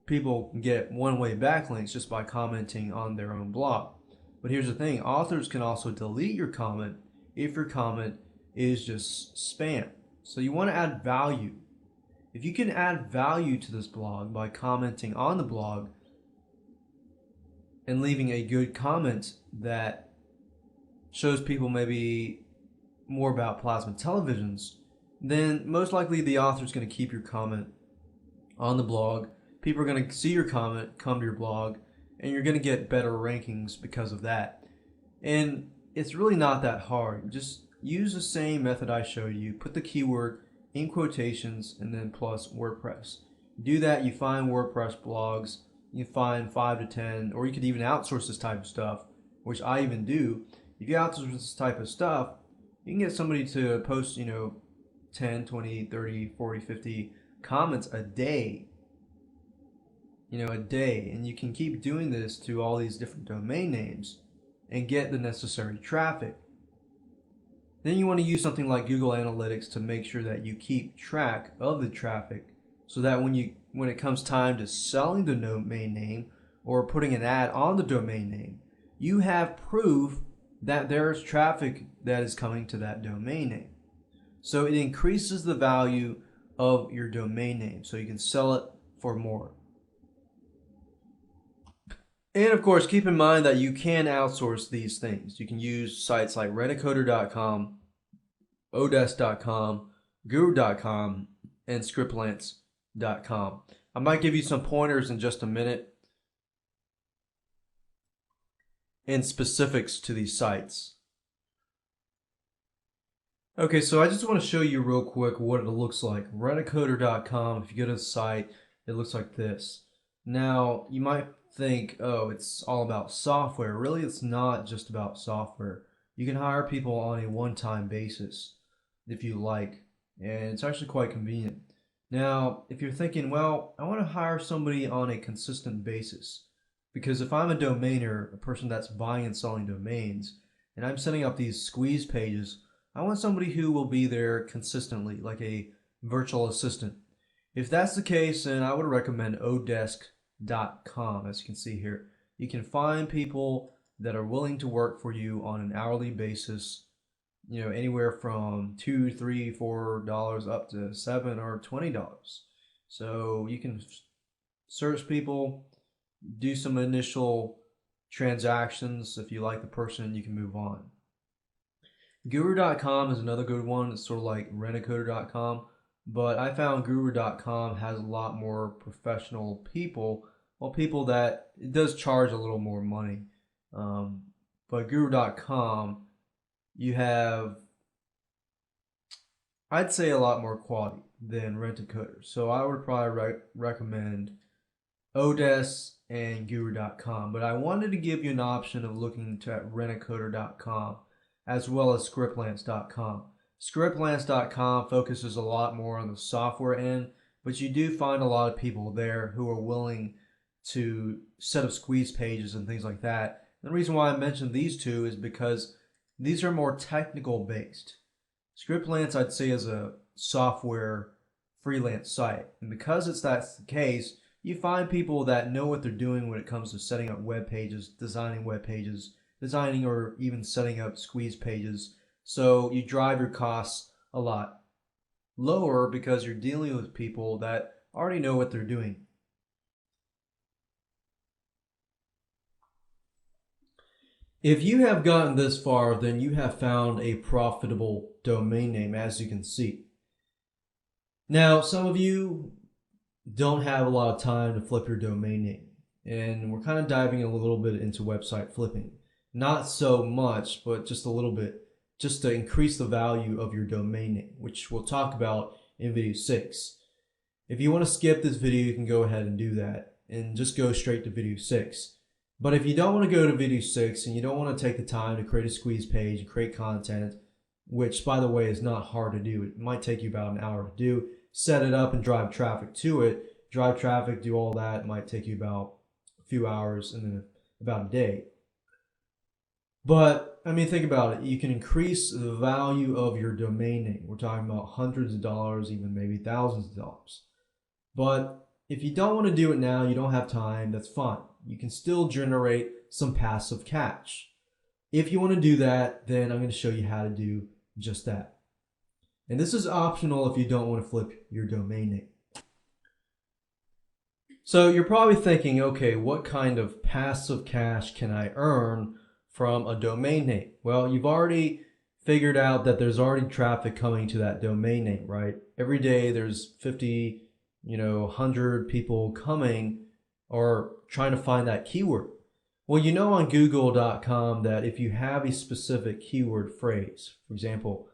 people can get one-way backlinks just by commenting on their own blog. But here's the thing, authors can also delete your comment if your comment is just spam. So you want to add value. If you can add value to this blog by commenting on the blog and leaving a good comment that shows people maybe more about plasma televisions, then most likely the author is going to keep your comment on the blog. People are going to see your comment, come to your blog, and you're going to get better rankings because of that. And it's really not that hard. Just use the same method I showed you. Put the keyword in quotations and then plus WordPress. Do that, you find WordPress blogs, you find 5 to 10, or you could even outsource this type of stuff, which I even do. If you outsource this type of stuff, you can get somebody to post, 10, 20, 30, 40, 50 comments a day. A day. And you can keep doing this to all these different domain names and get the necessary traffic. Then you want to use something like Google Analytics to make sure that you keep track of the traffic so that when it comes time to selling the domain name or putting an ad on the domain name, you have proof that there's traffic that is coming to that domain name. So it increases the value of your domain name so you can sell it for more. And of course, keep in mind that you can outsource these things. You can use sites like rentacoder.com, odesk.com, guru.com, and scriptlance.com. I might give you some pointers in just a minute and specifics to these sites. Okay, so I just want to show you real quick what it looks like. Rentacoder.com, if you go to the site, it looks like this. Now, you might think, oh, it's all about software. Really, it's not just about software. You can hire people on a one-time basis if you like, and it's actually quite convenient. Now, if you're thinking, well, I want to hire somebody on a consistent basis, because if I'm a domainer, a person that's buying and selling domains, and I'm setting up these squeeze pages, I want somebody who will be there consistently, like a virtual assistant. If that's the case, then I would recommend odesk.com. As you can see here, you can find people that are willing to work for you on an hourly basis, anywhere from $2, $3, $4 up to $7 or $20. So you can search people, do some initial transactions. If you like the person, you can move on. Guru.com is another good one. It's sort of like rentacoder.com, but I found Guru.com has a lot more professional people. Well, people that it does charge a little more money. But Guru.com, you have, I'd say, a lot more quality than Rent-A-Coder. So I would probably recommend Odesk and Guru.com. But I wanted to give you an option of looking at Rentacoder.com as well as Scriptlance.com. Scriptlance.com focuses a lot more on the software end, but you do find a lot of people there who are willing to set up squeeze pages and things like that. And the reason why I mentioned these two is because these are more technical based. Scriptlance, I'd say, is a software freelance site. And because that's the case, you find people that know what they're doing when it comes to setting up web pages, designing or even setting up squeeze pages. So you drive your costs a lot lower because you're dealing with people that already know what they're doing. If you have gotten this far, then you have found a profitable domain name, as you can see. Now, some of you don't have a lot of time to flip your domain name, and we're kind of diving a little bit into website flipping. Not so much, but just a little bit, just to increase the value of your domain name, which we'll talk about in video 6. If you want to skip this video, you can go ahead and do that and just go straight to video 6. But if you don't want to go to video 6 and you don't want to take the time to create a squeeze page and create content, which by the way is not hard to do, it might take you about an hour to do, set it up and drive traffic to it, drive traffic, do all that. It might take you about a few hours and then about a day. But I mean, think about it. You can increase the value of your domain name. We're talking about hundreds of dollars, even maybe thousands of dollars. But if you don't want to do it now, you don't have time, that's fine. You can still generate some passive cash. If you want to do that, then I'm going to show you how to do just that. And this is optional if you don't want to flip your domain name. So you're probably thinking, okay, what kind of passive cash can I earn from a domain name? Well, you've already figured out that there's already traffic coming to that domain name, right? Every day there's 50, 100 people coming or trying to find that keyword. Well, you know on Google.com that if you have a specific keyword phrase, for example,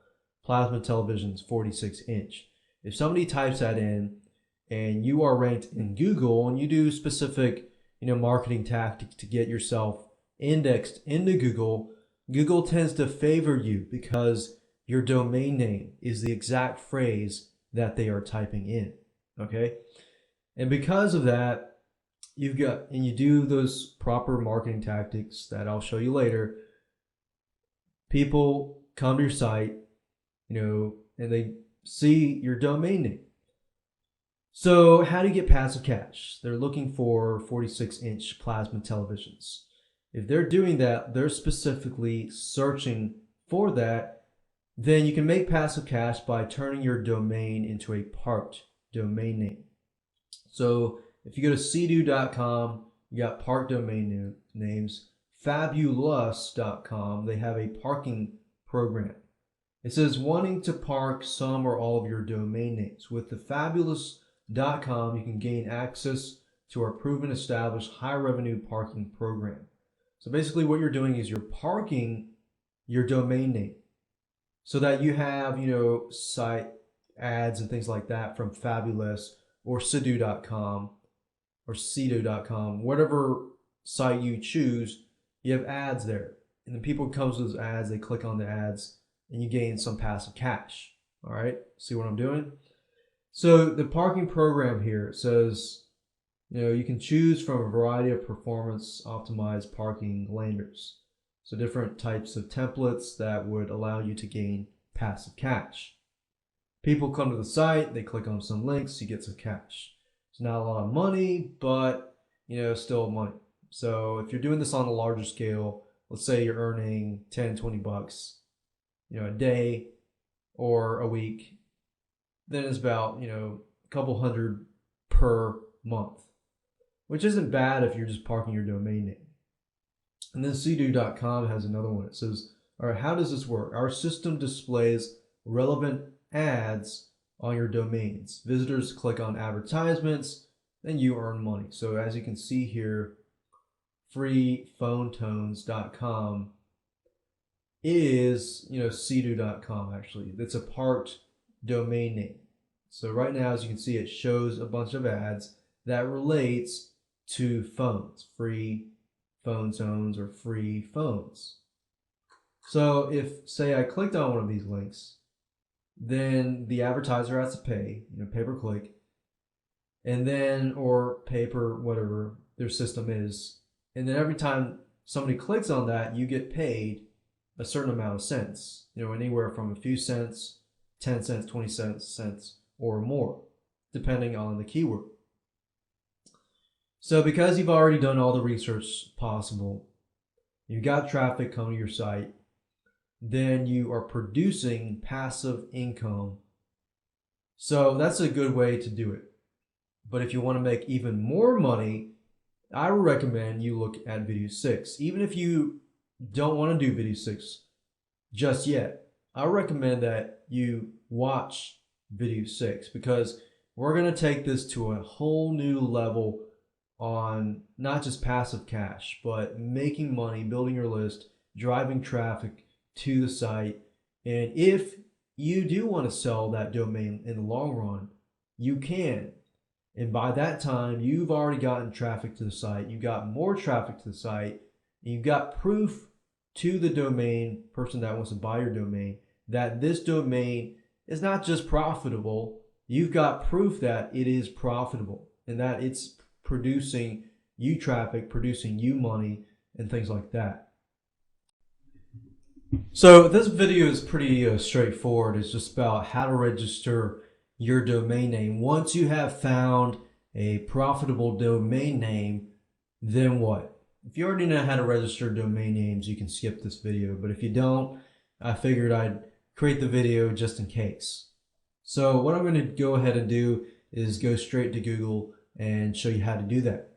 plasma televisions 46-inch, if somebody types that in and you are ranked in Google and you do specific, marketing tactics to get yourself indexed into Google, Google tends to favor you because your domain name is the exact phrase that they are typing in, okay? And because of that, you do those proper marketing tactics that I'll show you later, people come to your site, and they see your domain name. So how do you get passive cash? They're looking for 46-inch plasma televisions. If they're doing that, they're specifically searching for that, then you can make passive cash by turning your domain into a parked domain name. So if you go to cdo.com, you got parked domain names. Fabulous.com, they have a parking program. It says wanting to park some or all of your domain names. With the Fabulous.com, you can gain access to our proven established high revenue parking program. So basically what you're doing is you're parking your domain name so that you have, site ads and things like that from Fabulous or Sidu.com or Sido.com, whatever site you choose, you have ads there. And then people come to those ads, they click on the ads, and you gain some passive cash. All right, see what I'm doing? So the parking program here says, you can choose from a variety of performance optimized parking landers. So different types of templates that would allow you to gain passive cash. People come to the site, they click on some links, you get some cash. It's not a lot of money, but still money. So if you're doing this on a larger scale, let's say you're earning 10, 20 bucks, a day or a week, then it's about, a couple hundred per month, which isn't bad if you're just parking your domain name. And then cdo.com has another one. It says, all right, how does this work? Our system displays relevant ads on your domains. Visitors click on advertisements, then you earn money. So as you can see here, freephonetones.com is, cdo.com actually. It's a parked domain name. So right now, as you can see, it shows a bunch of ads that relates to phones, free phone zones or free phones. So if, say, I clicked on one of these links, then the advertiser has to pay, pay per click, and then, or pay per whatever their system is. And then every time somebody clicks on that, you get paid a certain amount of cents, anywhere from a few cents, 10 cents, 20 cents, or more, depending on the keyword. So because you've already done all the research possible, you've got traffic coming to your site, then you are producing passive income. So that's a good way to do it. But if you want to make even more money, I would recommend you look at video 6. Even if you don't want to do video 6 just yet, I recommend that you watch video 6 because we're going to take this to a whole new level on not just passive cash, but making money, building your list, driving traffic to the site. And if you do want to sell that domain in the long run, you can. And by that time, you've already gotten traffic to the site. You got more traffic to the site. And you've got proof to the domain person that wants to buy your domain that this domain is not just profitable. You've got proof that it is profitable. in that it's producing you traffic, producing you money, and things like that. So this video is pretty straightforward. It's just about how to register your domain name. Once you have found a profitable domain name, then what? If you already know how to register domain names, you can skip this video. But if you don't, I figured I'd create the video just in case. So what I'm going to go ahead and do is go straight to Google and show you how to do that.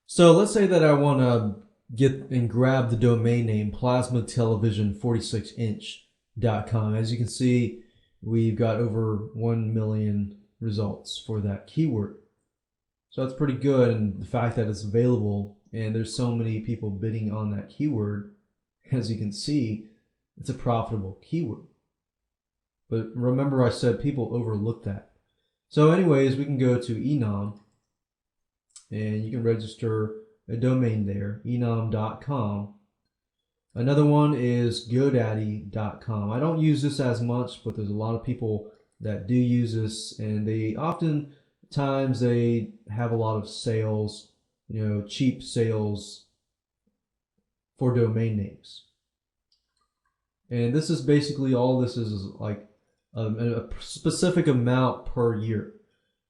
So let's say that I want to get and grab the domain name plasmatelevision46inch.com. As you can see, we've got over 1 million results for that keyword. So that's pretty good, and the fact that it's available and there's so many people bidding on that keyword, as you can see, it's a profitable keyword. But remember I said people overlook that. So anyways, we can go to Enom and you can register a domain there, enom.com. Another one is GoDaddy.com. I don't use this as much, but there's a lot of people that do use this, and they oftentimes they have a lot of sales, cheap sales for domain names. And this is basically all this is like a specific amount per year.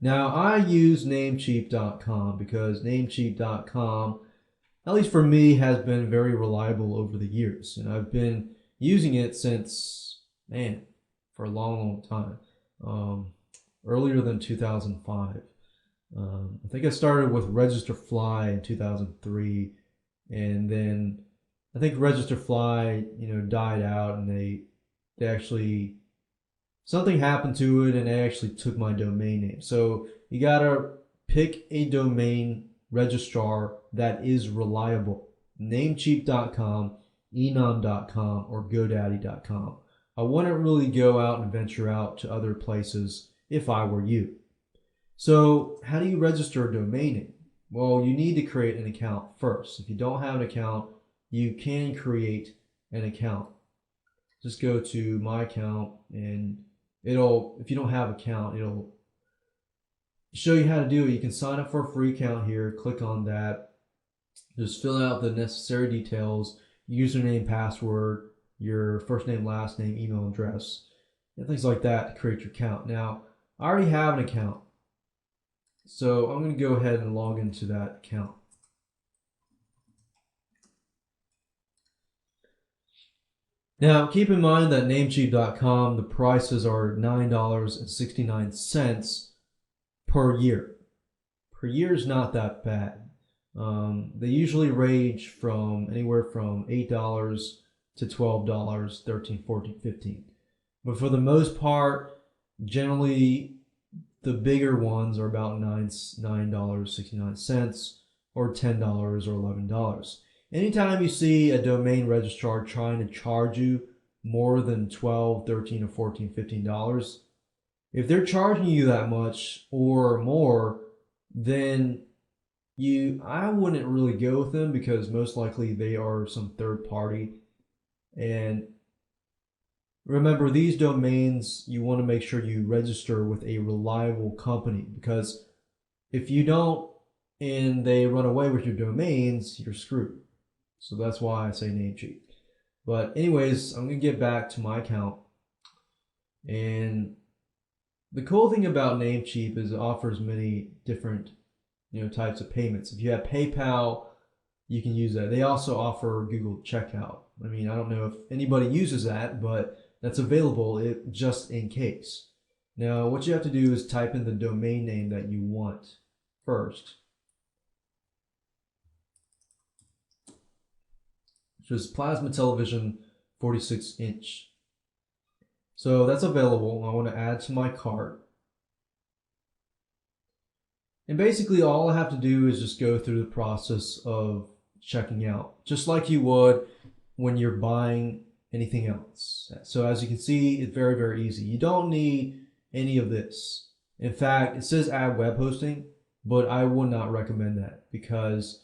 Now I use Namecheap.com because Namecheap.com, at least for me, has been very reliable over the years, and I've been using it since, for a long time, earlier than 2005. I think I started with Registerfly in 2003, and then I think Registerfly, died out, and they actually, something happened to it, and they actually took my domain name. So you gotta pick a domain registrar that is reliable. Namecheap.com, enom.com, or GoDaddy.com. I wouldn't really go out and venture out to other places if I were you. So how do you register a domain name? Well, you need to create an account first. If you don't have an account, you can create an account. Just go to My Account, and if you don't have an account, it'll show you how to do it. You can sign up for a free account here. Click on that. Just fill out the necessary details, username, password, your first name, last name, email address, and things like that to create your account. Now, I already have an account, so I'm going to go ahead and log into that account. Now, keep in mind that Namecheap.com, the prices are $9.69 per year. Per year is not that bad. They usually range from anywhere from $8 to $12, $13, $14, $15. But for the most part, generally the bigger ones are about $9.69 or $10 or $11. Anytime you see a domain registrar trying to charge you more than $12, $13, or $14, $15, if they're charging you that much or more, then I wouldn't really go with them, because most likely they are some third party. And remember, these domains, you want to make sure you register with a reliable company, because if you don't and they run away with your domains, you're screwed. So that's why I say Namecheap. But anyways, I'm going to get back to my account. And the cool thing about Namecheap is it offers many different types of payments. If you have PayPal, you can use that. They also offer Google Checkout. I mean, I don't know if anybody uses that, but that's available just in case. Now, what you have to do is type in the domain name that you want first. Just plasma television 46-inch. So that's available. I want to add to my cart. And basically all I have to do is just go through the process of checking out, just like you would when you're buying anything else. So as you can see, it's very, very easy. You don't need any of this. In fact, it says add web hosting, but I would not recommend that, because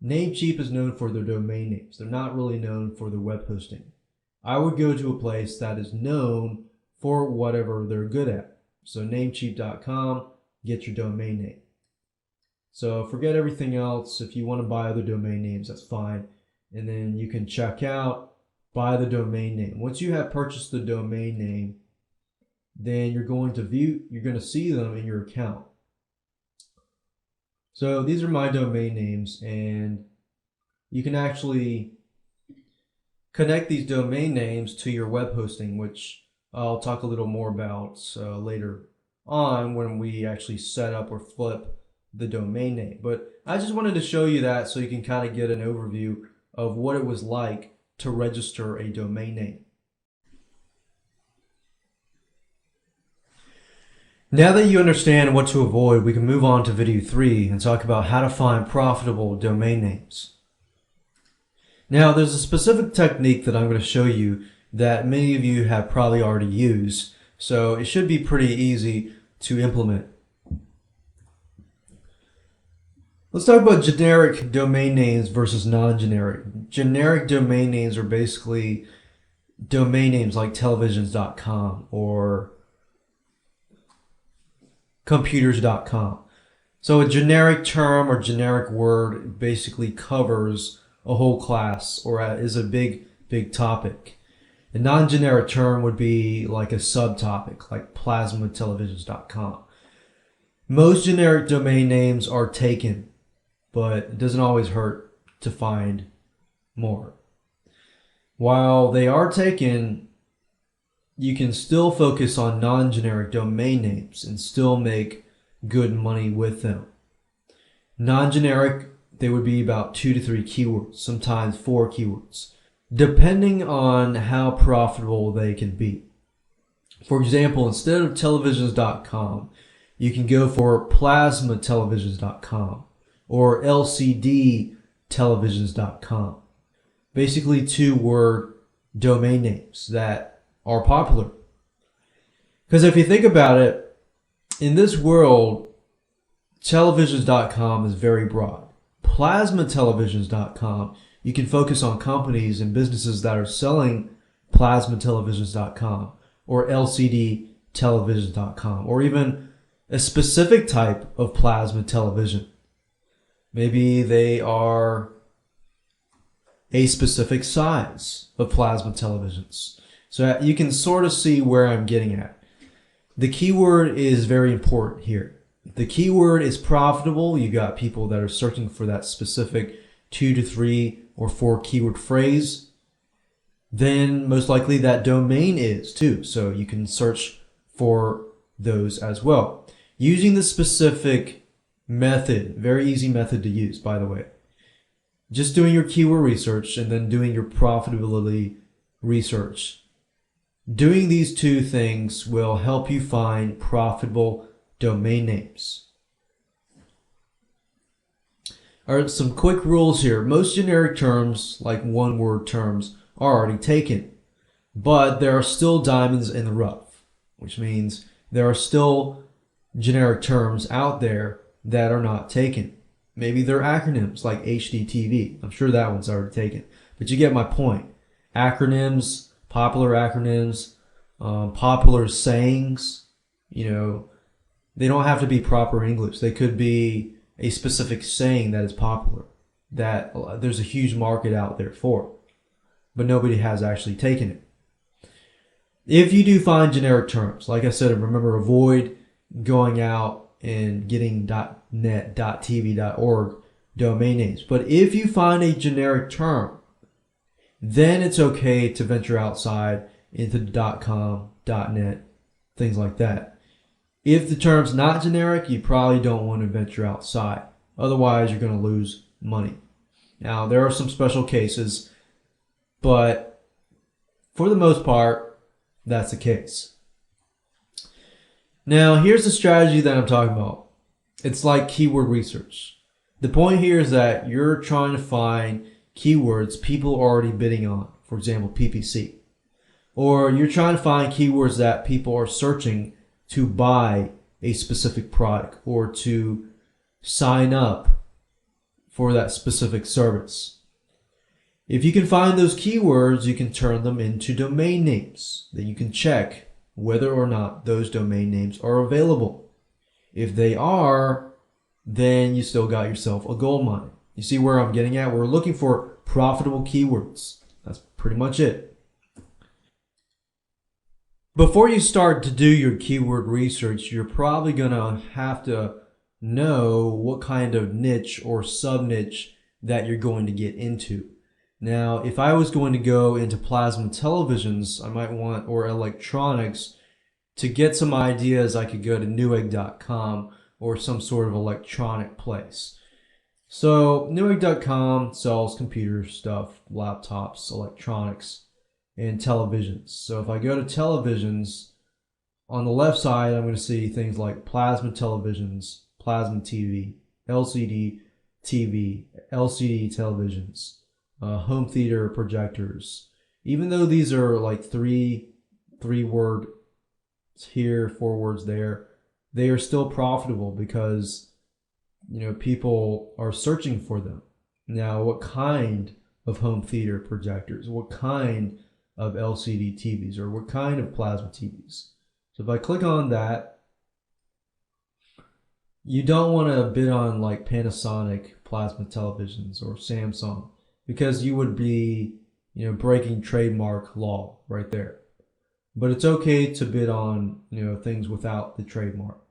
Namecheap is known for their domain names. They're not really known for their web hosting. I would go to a place that is known for whatever they're good at. So Namecheap.com, get your domain name. So forget everything else. If you want to buy other domain names, that's fine. And then you can check out, buy the domain name. Once you have purchased the domain name, then you're going to see them in your account. So these are my domain names, and you can actually connect these domain names to your web hosting, which I'll talk a little more about later on when we actually set up or flip the domain name. But I just wanted to show you that so you can kind of get an overview of what it was like to register a domain name. Now that you understand what to avoid, we can move on to video 3 and talk about how to find profitable domain names. Now, there's a specific technique that I'm going to show you that many of you have probably already used, so it should be pretty easy to implement. Let's talk about generic domain names versus non-generic. Generic domain names are basically domain names like televisions.com or computers.com. So a generic term or generic word basically covers a whole class or is a big topic. A non-generic term would be like a subtopic, like plasmatelevisions.com. Most generic domain names are taken, but it doesn't always hurt to find more. While they are taken, you can still focus on non-generic domain names and still make good money with them. Non-generic, they would be about 2 to 3 keywords, sometimes 4 keywords, depending on how profitable they can be. For example, instead of televisions.com, you can go for plasmatelevisions.com or lcdtelevisions.com. Basically 2-word domain names that are popular. Because if you think about it, in this world, televisions.com is very broad. Plasmatelevisions.com, you can focus on companies and businesses that are selling plasmatelevisions.com or lcdtelevisions.com or even a specific type of plasma television. Maybe they are a specific size of plasma televisions. So you can sort of see where I'm getting at. The keyword is very important here. If the keyword is profitable, you got people that are searching for that specific 2 to 3 or 4 keyword phrase, then most likely that domain is too. So you can search for those as well. Using the specific method, very easy method to use, by the way. Just doing your keyword research and then doing your profitability research. Doing these 2 things will help you find profitable domain names. Alright, some quick rules here. Most generic terms, like 1-word terms, are already taken, but there are still diamonds in the rough, which means there are still generic terms out there that are not taken. Maybe they're acronyms like HDTV. I'm sure that one's already taken, but you get my point. Acronyms, popular acronyms, popular sayings, they don't have to be proper English. They could be a specific saying that is popular, that there's a huge market out there for, but nobody has actually taken it. If you do find generic terms, like I said, remember, avoid going out and getting .net, .tv, .org domain names. But if you find a generic term, then it's okay to venture outside into .com, .net, things like that. If the term's not generic, you probably don't want to venture outside. Otherwise, you're going to lose money. Now, there are some special cases, but for the most part, that's the case. Now, here's the strategy that I'm talking about. It's like keyword research. The point here is that you're trying to find keywords people are already bidding on, for example, PPC. Or you're trying to find keywords that people are searching to buy a specific product or to sign up for that specific service. If you can find those keywords, you can turn them into domain names. Then you can check whether or not those domain names are available. If they are, then you still got yourself a gold mine. You see where I'm getting at? We're looking for profitable keywords. That's pretty much it. Before you start to do your keyword research, you're probably going to have to know what kind of niche or sub-niche that you're going to get into. Now, if I was going to go into plasma televisions, I might want, or electronics, to get some ideas, I could go to newegg.com or some sort of electronic place. So newegg.com sells computer stuff, laptops, electronics, and televisions. So if I go to televisions, on the left side, I'm going to see things like plasma televisions, plasma TV, LCD TV, LCD televisions, home theater projectors. Even though these are like three word here, 4 words there, they are still profitable because people are searching for them. Now, what kind of home theater projectors? What kind of LCD TVs, or what kind of plasma TVs? So if I click on that, you don't want to bid on like Panasonic plasma televisions or Samsung, because you would be, breaking trademark law right there. But it's okay to bid on, things without the trademark.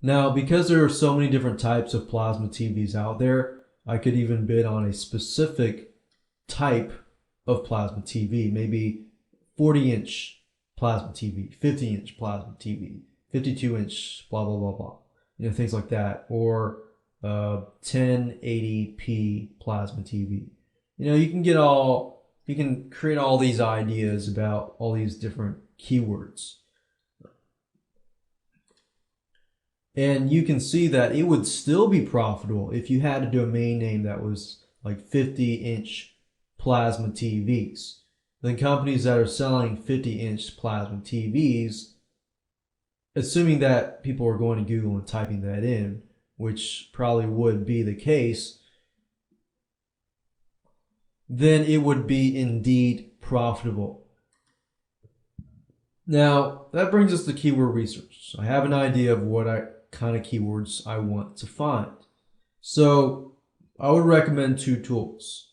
Now, because there are so many different types of plasma TVs out there, I could even bid on a specific type of plasma TV, maybe 40-inch plasma TV, 50-inch plasma TV, 52-inch, blah, blah, blah, blah. Things like that. Or 1080p plasma TV. You can create all these ideas about all these different keywords. And you can see that it would still be profitable if you had a domain name that was like 50-inch plasma TVs. Then companies that are selling 50-inch plasma TVs, assuming that people are going to Google and typing that in, which probably would be the case, then it would be indeed profitable. Now, that brings us to keyword research. I have an idea of what kind of keywords I want to find. So I would recommend 2 tools.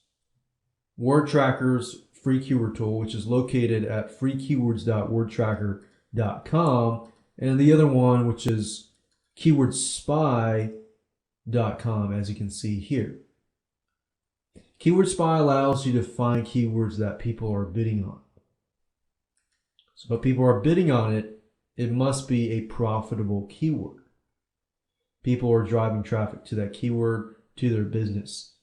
WordTracker's free keyword tool, which is located at freekeywords.wordtracker.com, and the other one, which is keywordspy.com, as you can see here. Keyword Spy allows you to find keywords that people are bidding on. So if people are bidding on it, it must be a profitable keyword. People are driving traffic to that keyword, to their business.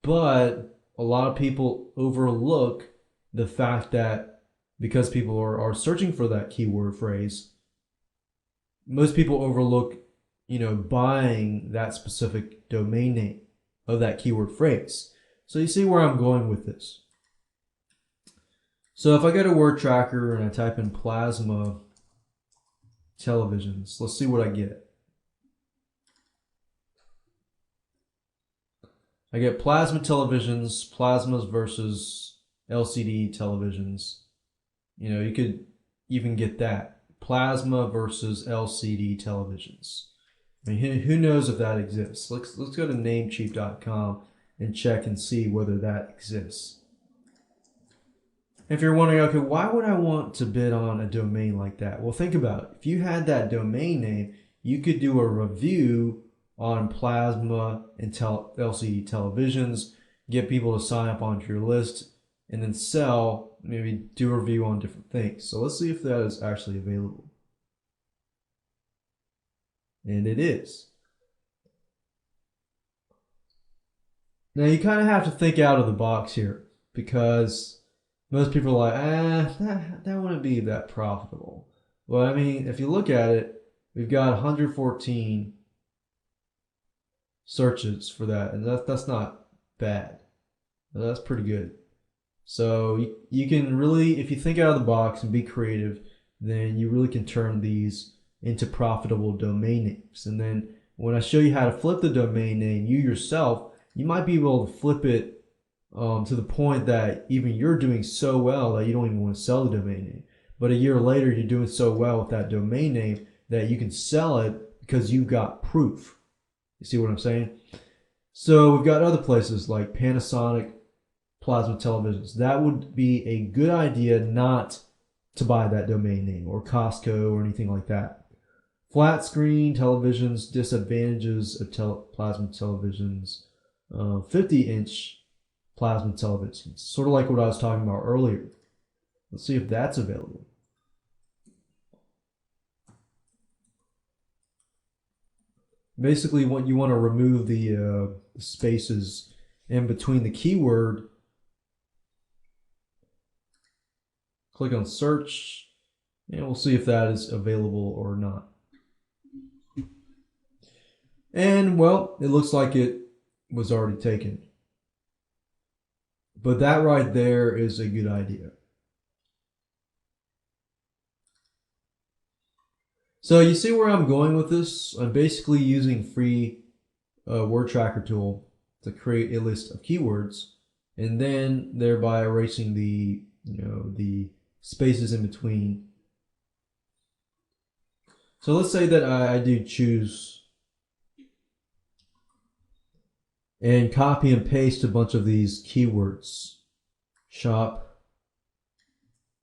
But a lot of people overlook the fact that because people are searching for that keyword phrase, most people overlook, buying that specific domain name of that keyword phrase. So you see where I'm going with this. So if I go to WordTracker and I type in plasma televisions, let's see what I get. I get plasma televisions, plasmas versus LCD televisions. You could even get that. Plasma versus LCD televisions. I mean, who knows if that exists? Let's go to namecheap.com and check and see whether that exists. If you're wondering, okay, why would I want to bid on a domain like that? Well, think about it. If you had that domain name, you could do a review on plasma and LCD televisions, get people to sign up onto your list, and then sell, maybe do a review on different things. So let's see if that is actually available. And it is. Now you kind of have to think out of the box here, because most people are like, that wouldn't be that profitable. Well, I mean, if you look at it, we've got 114 searches for that, and that's not bad. That's pretty good. So you can really, if you think out of the box and be creative, then you really can turn these into profitable domain names. And then when I show you how to flip the domain name, you yourself, you might be able to flip it to the point that even you're doing so well that you don't even want to sell the domain name. But a year later, you're doing so well with that domain name that you can sell it because you've got proof. You see what I'm saying? So we've got other places like Panasonic plasma televisions. That would be a good idea not to buy that domain name, or Costco or anything like that. Flat screen televisions, disadvantages of plasma televisions, 50-inch plasma televisions, sort of like what I was talking about earlier. Let's see if that's available. Basically, what you want to remove the spaces in between the keyword. Click on search, and we'll see if that is available or not. And well, it looks like it was already taken. But that right there is a good idea. So you see where I'm going with this? I'm basically using free word tracker tool to create a list of keywords, and then thereby erasing the the spaces in between. So let's say that I do choose and copy and paste a bunch of these keywords. Shop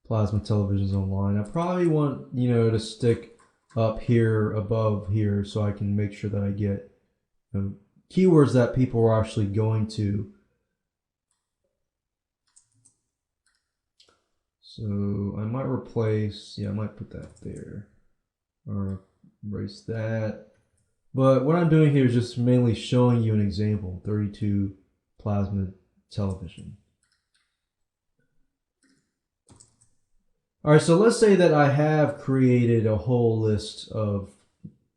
plasma televisions online. I probably want to stick up here above here so I can make sure that I get keywords that people are actually going to. So I might replace, I might put that there or erase that. But what I'm doing here is just mainly showing you an example, 32 plasma television. All right, so let's say that I have created a whole list of,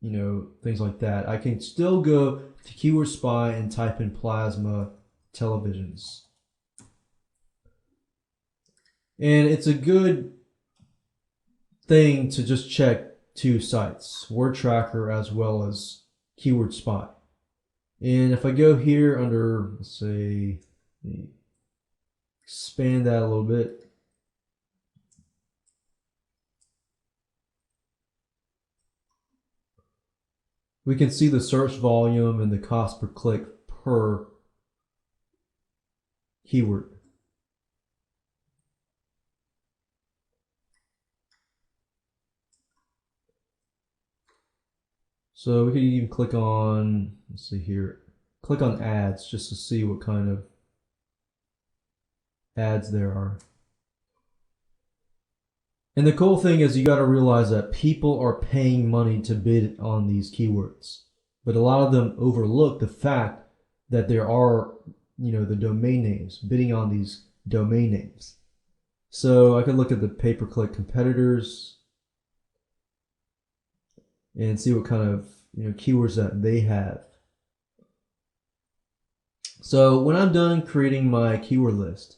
things like that. I can still go to Keyword Spy and type in plasma televisions. And it's a good thing to just check two sites, Word Tracker as well as Keyword Spy. And if I go here under, let's say, expand that a little bit. We can see the search volume and the cost per click per keyword. So we could even click on, let's see here, click on ads just to see what kind of ads there are. And the cool thing is you got to realize that people are paying money to bid on these keywords. But a lot of them overlook the fact that there are, the domain names, bidding on these domain names. So I could look at the pay-per-click competitors and see what kind of keywords that they have. So when I'm done creating my keyword list,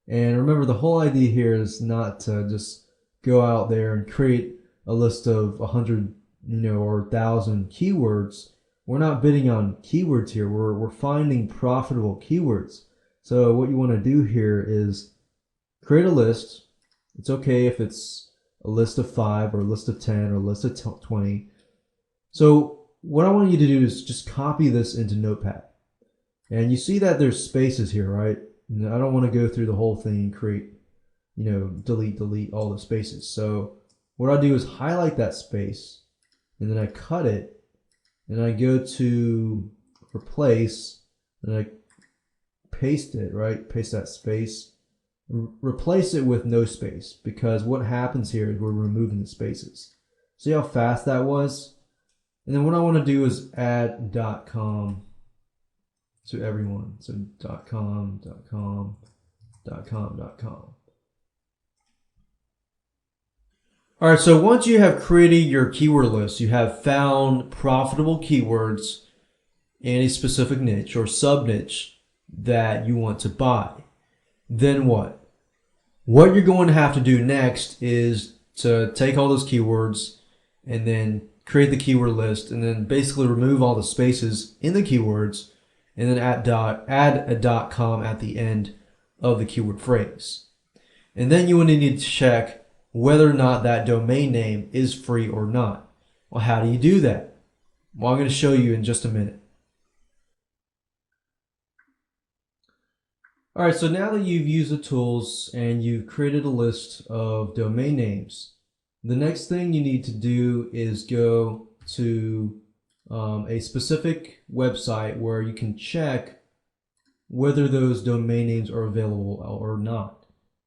and remember the whole idea here is not to just go out there and create a list of 100 or 1,000 keywords. We're not bidding on keywords here. We're finding profitable keywords. So what you want to do here is create a list. It's okay if it's a list of 5 or a list of 10 or a list of 20. So what I want you to do is just copy this into Notepad. And you see that there's spaces here, right? And I don't want to go through the whole thing and create, delete all the spaces. So what I do is highlight that space, and then I cut it, and I go to replace, and I paste it, right? Paste that space. Replace it with no space, because what happens here is we're removing the spaces. See how fast that was? And then what I want to do is add .com to everyone. So .com, .com, .com, .com. All right, so once you have created your keyword list, you have found profitable keywords in a specific niche or sub-niche that you want to buy. Then what? What you're going to have to do next is to take all those keywords and then create the keyword list, and then basically remove all the spaces in the keywords, and then add a .com at the end of the keyword phrase. And then you will need to check whether or not that domain name is free or not. Well, how do you do that? Well, I'm going to show you in just a minute. All right, so now that you've used the tools and you've created a list of domain names, the next thing you need to do is go to a specific website where you can check whether those domain names are available or not.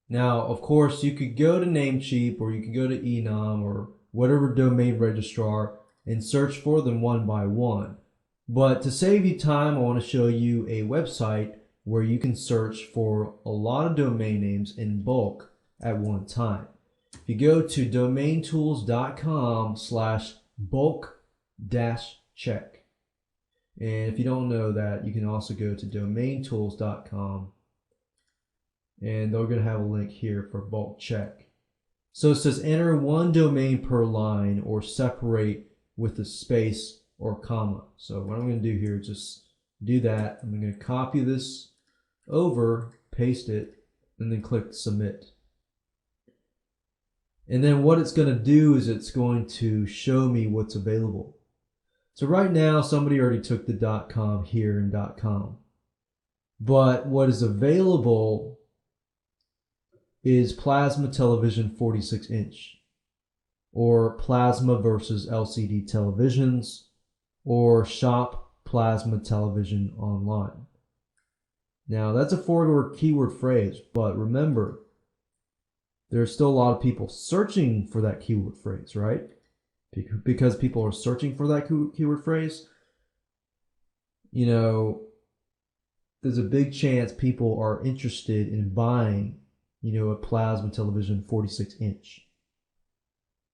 Now, of course, you could go to Namecheap or you could go to Enum or whatever domain registrar and search for them one by one. But to save you time, I want to show you a website where you can search for a lot of domain names in bulk at one time. If you go to domaintools.com/bulk-check. And if you don't know that, you can also go to domaintools.com and they're going to have a link here for bulk check. So it says enter one domain per line or separate with a space or comma. So what I'm going to do here is just do that. I'm going to copy this over, paste it, and then click submit. And then what it's going to do is it's going to show me what's available. So right now somebody already took the .com here and .com. But what is available is plasma television 46-inch, or plasma versus LCD televisions, or shop plasma television online. Now that's a 4-word keyword phrase, but remember, there's still a lot of people searching for that keyword phrase, right? Because people are searching for that keyword phrase, you know, there's a big chance people are interested in buying, you know, a plasma television 46-inch.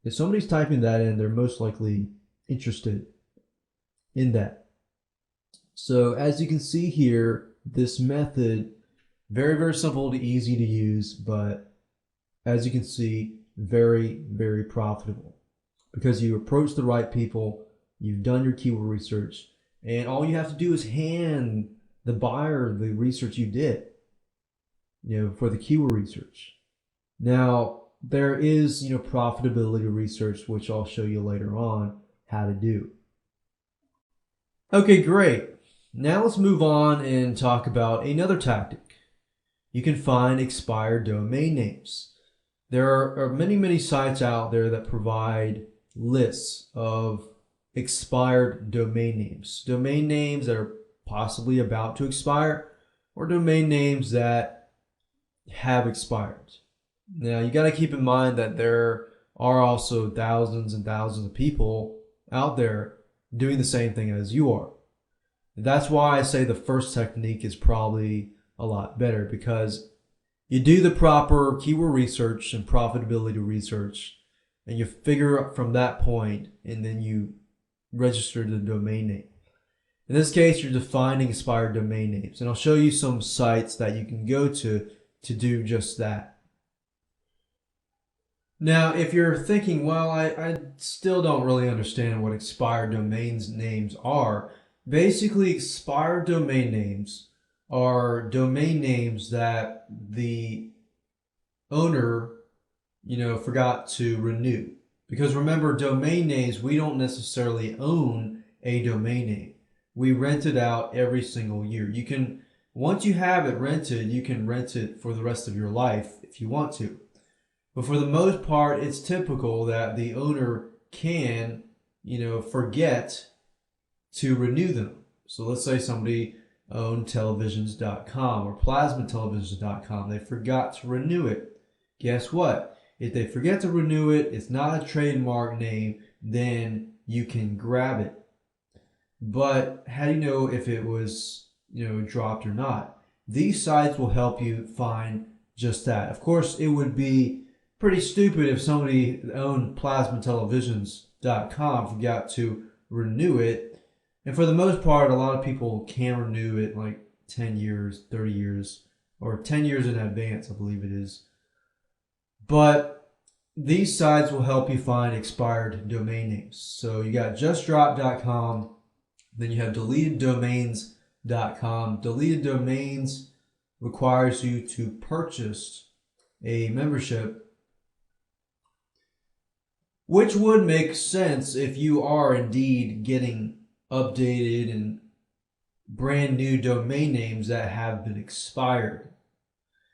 If somebody's typing that in, they're most likely interested in that. So as you can see here, this method, very, very simple to easy to use, but as you can see, very, very profitable. Because you approach the right people, you've done your keyword research, and all you have to do is hand the buyer the research you did, you know, for the keyword research. Now, there is, you know, profitability research, which I'll show you later on how to do. Okay, great. Now let's move on and talk about another tactic. You can find expired domain names. There are many, many sites out there that provide lists of expired domain names that are possibly about to expire, or domain names that have expired. Now you got to keep in mind that there are also thousands and thousands of people out there doing the same thing as you are. That's why I say the first technique is probably a lot better, because you do the proper keyword research and profitability research, and you figure out from that point, and then you register the domain name. In this case, you're defining expired domain names, and I'll show you some sites that you can go to do just that. Now, if you're thinking, well, I still don't really understand what expired domains names are, basically expired domain names are domain names that the owner, you know, forgot to renew. Because remember, domain names, we don't necessarily own a domain name. We rent it out every single year. You can, once you have it rented, you can rent it for the rest of your life if you want to. But for the most part, it's typical that the owner can, you know, forget to renew them. So let's say somebody owned televisions.com or plasmatelevisions.com. They forgot to renew it. Guess what? If they forget to renew it, it's not a trademark name, then you can grab it. But how do you know if it was, you know, dropped or not? These sites will help you find just that. Of course, it would be pretty stupid if somebody owned plasmatelevisions.com forgot to renew it. And for the most part, a lot of people can renew it like 10 years, 30 years, or 10 years in advance, I believe it is. But these sites will help you find expired domain names. So you got justdrop.com, then you have deleteddomains.com. Deleted domains requires you to purchase a membership, which would make sense if you are indeed getting updated and brand new domain names that have been expired.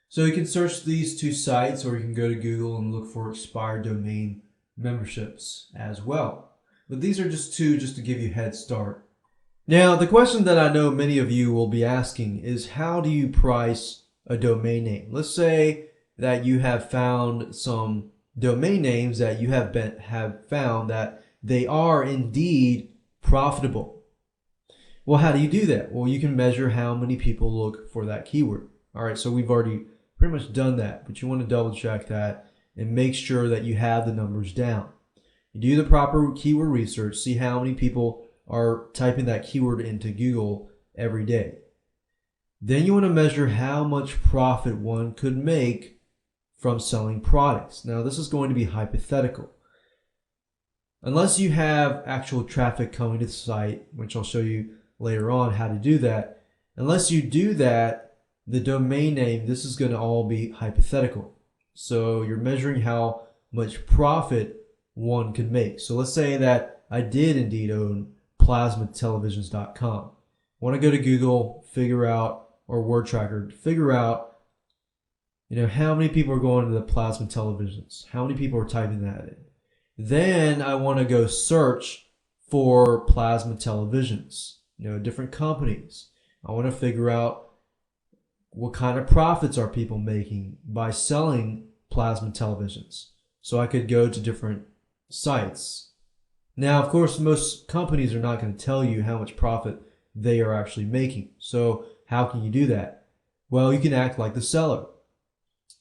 So you can search these two sites, or you can go to Google and look for expired domain memberships as well. But these are just two just to give you a head start. Now, the question that I know many of you will be asking is, how do you price a domain name? Let's say that you have found some domain names that you have found that they are indeed profitable. Well, how do you do that? Well, you can measure how many people look for that keyword. All right, so we've already pretty much done that, but you want to double check that and make sure that you have the numbers down. You do the proper keyword research, see how many people are typing that keyword into Google every day. Then you want to measure how much profit one could make from selling products. Now, this is going to be hypothetical. Unless you have actual traffic coming to the site, which I'll show you later on how to do that. Unless you do that, the domain name, this is going to all be hypothetical. So you're measuring how much profit one could make. So let's say that I did indeed own plasmatelevisions.com. Want to go to Google, figure out, or Word Tracker, figure out, how many people are going to the plasma televisions, how many people are typing that in. Then I want to go search for plasma televisions, different companies. I want to figure out what kind of profits are people making by selling plasma televisions. So I could go to different sites. Now, of course, most companies are not going to tell you how much profit they are actually making. So how can you do that? Well, you can act like the seller.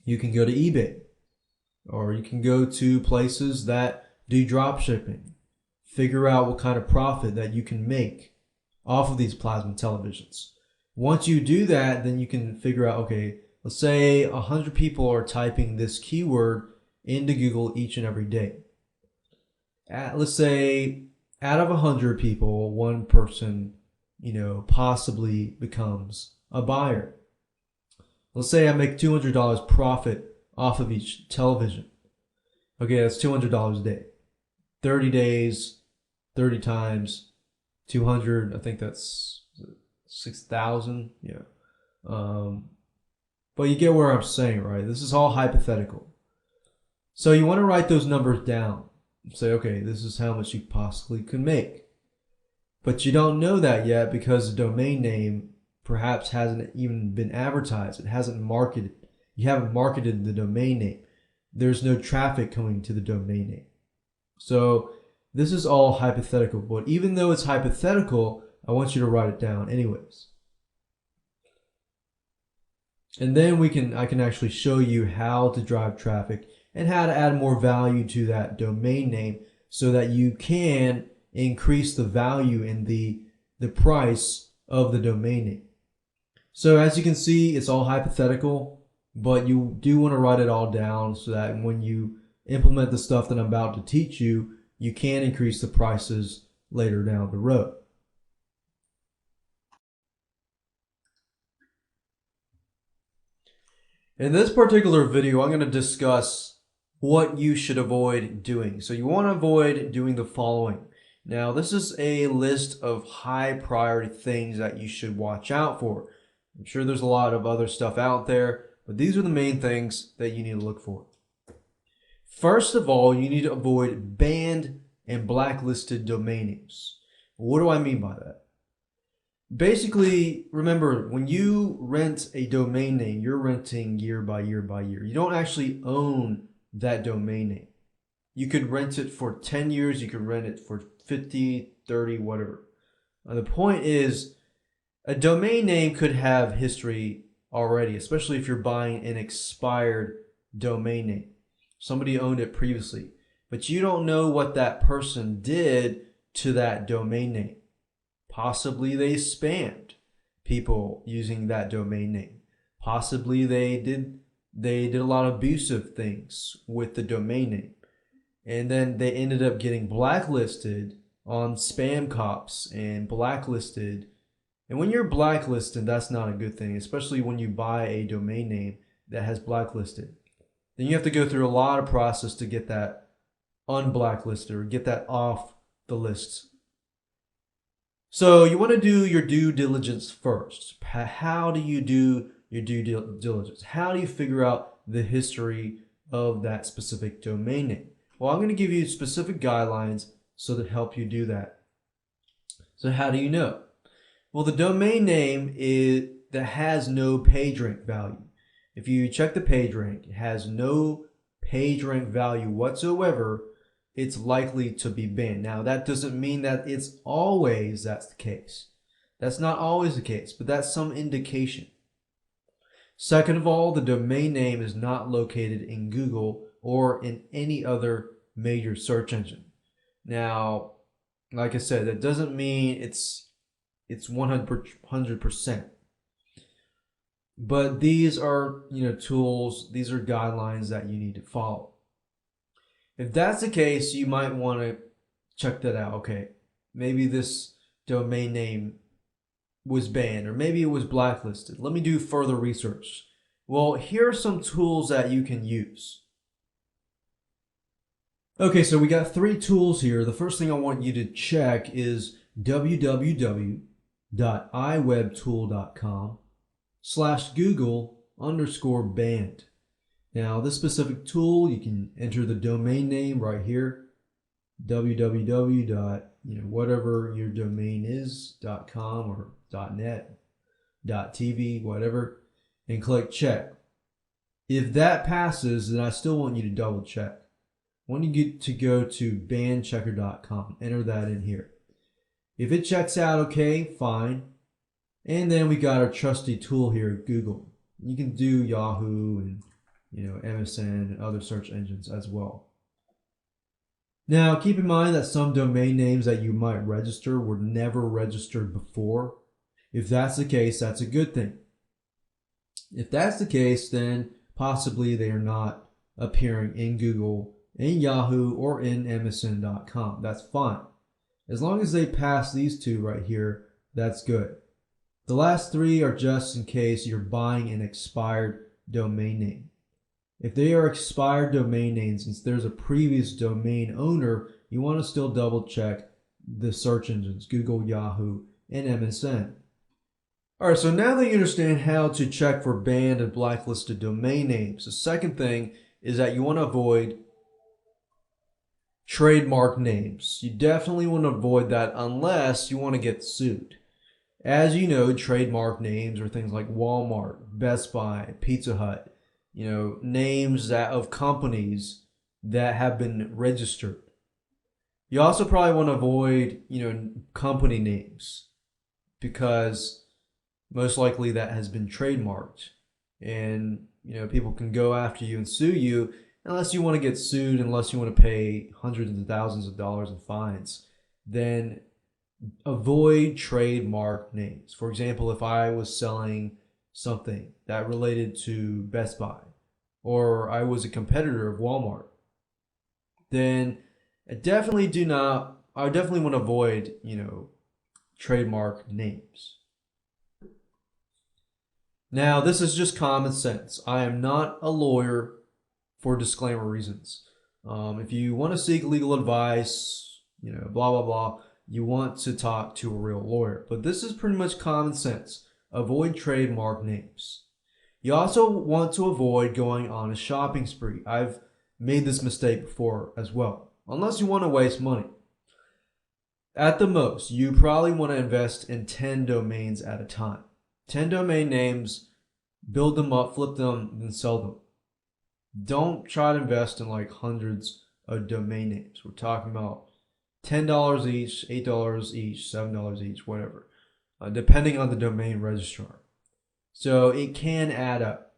You can go to eBay, or you can go to places that do drop shipping. Figure out what kind of profit that you can make off of these plasma televisions. Once you do that, then you can figure out, okay, let's say 100 people are typing this keyword into Google each and every day. Let's say out of 100 people, one person, possibly becomes a buyer. Let's say I make $200 profit off of each television. Okay, that's $200 a day. 30 days, 30 times 200, I think that's 6,000. Yeah. But you get where I'm saying, right? This is all hypothetical. So you want to write those numbers down. Say, okay, this is how much you possibly could make. But you don't know that yet because the domain name perhaps hasn't even been advertised. It hasn't marketed. You haven't marketed the domain name. There's no traffic coming to the domain name. So this is all hypothetical. But even though it's hypothetical, I want you to write it down anyways. And then I can actually show you how to drive traffic and how to add more value to that domain name so that you can increase the value in the price of the domain name. So as you can see, it's all hypothetical, but you do want to write it all down so that when you implement the stuff that I'm about to teach you, you can increase the prices later down the road. In this particular video, I'm going to discuss what you should avoid doing. So you want to avoid doing the following. Now, this is a list of high priority things that you should watch out for. I'm sure there's a lot of other stuff out there, but these are the main things that you need to look for. First of all, you need to avoid banned and blacklisted domain names. What do I mean by that? Basically, remember, when you rent a domain name, you're renting year by year by year. You don't actually own that domain name. You could rent it for 10 years, you could rent it for 50, 30, whatever. The point is, a domain name could have history already, especially if you're buying an expired domain name. Somebody owned it previously, but you don't know what that person did to that domain name. Possibly they spammed people using that domain name. Possibly they did a lot of abusive things with the domain name. And then they ended up getting blacklisted on Spam Cops and blacklisted. And when you're blacklisted, that's not a good thing, especially when you buy a domain name that has blacklisted. Then you have to go through a lot of process to get that unblacklisted or get that off the list. So you want to do your due diligence first. How do you do your due diligence? How do you figure out the history of that specific domain name? Well, I'm going to give you specific guidelines so that help you do that. So how do you know? Well, the domain name that has no PageRank value. If you check the PageRank, it has no PageRank value whatsoever, it's likely to be banned. Now, that doesn't mean that that's the case. That's not always the case, but that's some indication. Second of all, the domain name is not located in Google or in any other major search engine. Now, like I said, that doesn't mean it's 100%. But these are, tools, these are guidelines that you need to follow. If that's the case, you might want to check that out. Okay, maybe this domain name was banned, or maybe it was blacklisted. Let me do further research. Well, here are some tools that you can use. Okay, so we got 3 tools here. The first thing I want you to check is www.iwebtool.com/Google_banned. Now, this specific tool, you can enter the domain name right here, www. Whatever your domain is, .com or .net, .tv, whatever, and click check. If that passes, then I still want you to double check. I want you to go to bandchecker.com, enter that in here. If it checks out okay, fine. And then we got our trusty tool here, Google. You can do Yahoo and MSN and other search engines as well. Now, keep in mind that some domain names that you might register were never registered before. If that's the case, that's a good thing. If that's the case, then possibly they are not appearing in Google, in Yahoo, or in MSN.com. That's fine. As long as they pass these 2 right here, that's good. The last 3 are just in case you're buying an expired domain name. If they are expired domain names, since there's a previous domain owner, you want to still double check the search engines, Google, Yahoo, and MSN. Alright, so now that you understand how to check for banned and blacklisted domain names, the second thing is that you want to avoid trademark names. You definitely want to avoid that unless you want to get sued. As you know, trademark names are things like Walmart, Best Buy, Pizza Hut, names of companies that have been registered. You also probably want to avoid, company names because most likely that has been trademarked, and people can go after you and sue you unless you want to get sued, unless you want to pay hundreds of thousands of dollars in fines. Then avoid trademark names. For example, if I was selling something that related to Best Buy, or I was a competitor of Walmart, then I definitely want to avoid, trademark names. Now, this is just common sense. I am not a lawyer for disclaimer reasons. If you want to seek legal advice, blah, blah, blah, you want to talk to a real lawyer. But this is pretty much common sense. Avoid trademark names. You also want to avoid going on a shopping spree. I've made this mistake before as well. Unless you want to waste money. At the most, you probably want to invest in 10 domains at a time. 10 domain names, build them up, flip them, then sell them. Don't try to invest in like hundreds of domain names. We're talking about $10 each, $8 each, $7 each, whatever, depending on the domain registrar. So it can add up.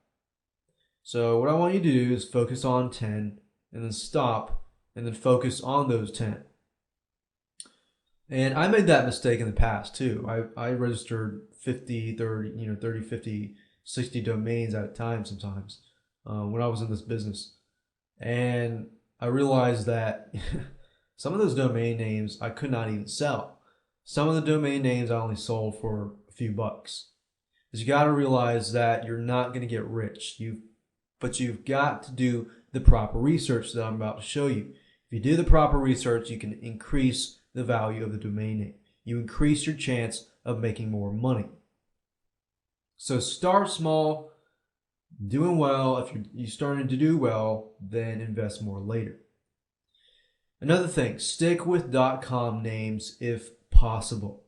So what I want you to do is focus on 10 and then stop and then focus on those 10. And I made that mistake in the past too. I registered 50, 30, 50, 60 domains at a time sometimes when I was in this business. And I realized that some of those domain names I could not even sell. Some of the domain names I only sold for a few bucks. Because you got to realize that you're not going to get rich. But you've got to do the proper research that I'm about to show you. If you do the proper research, you can increase the value of the domain name. you increase your chance of making more money. So start small, doing well. If you're starting to do well, then invest more later. Another thing, stick with .com names if possible.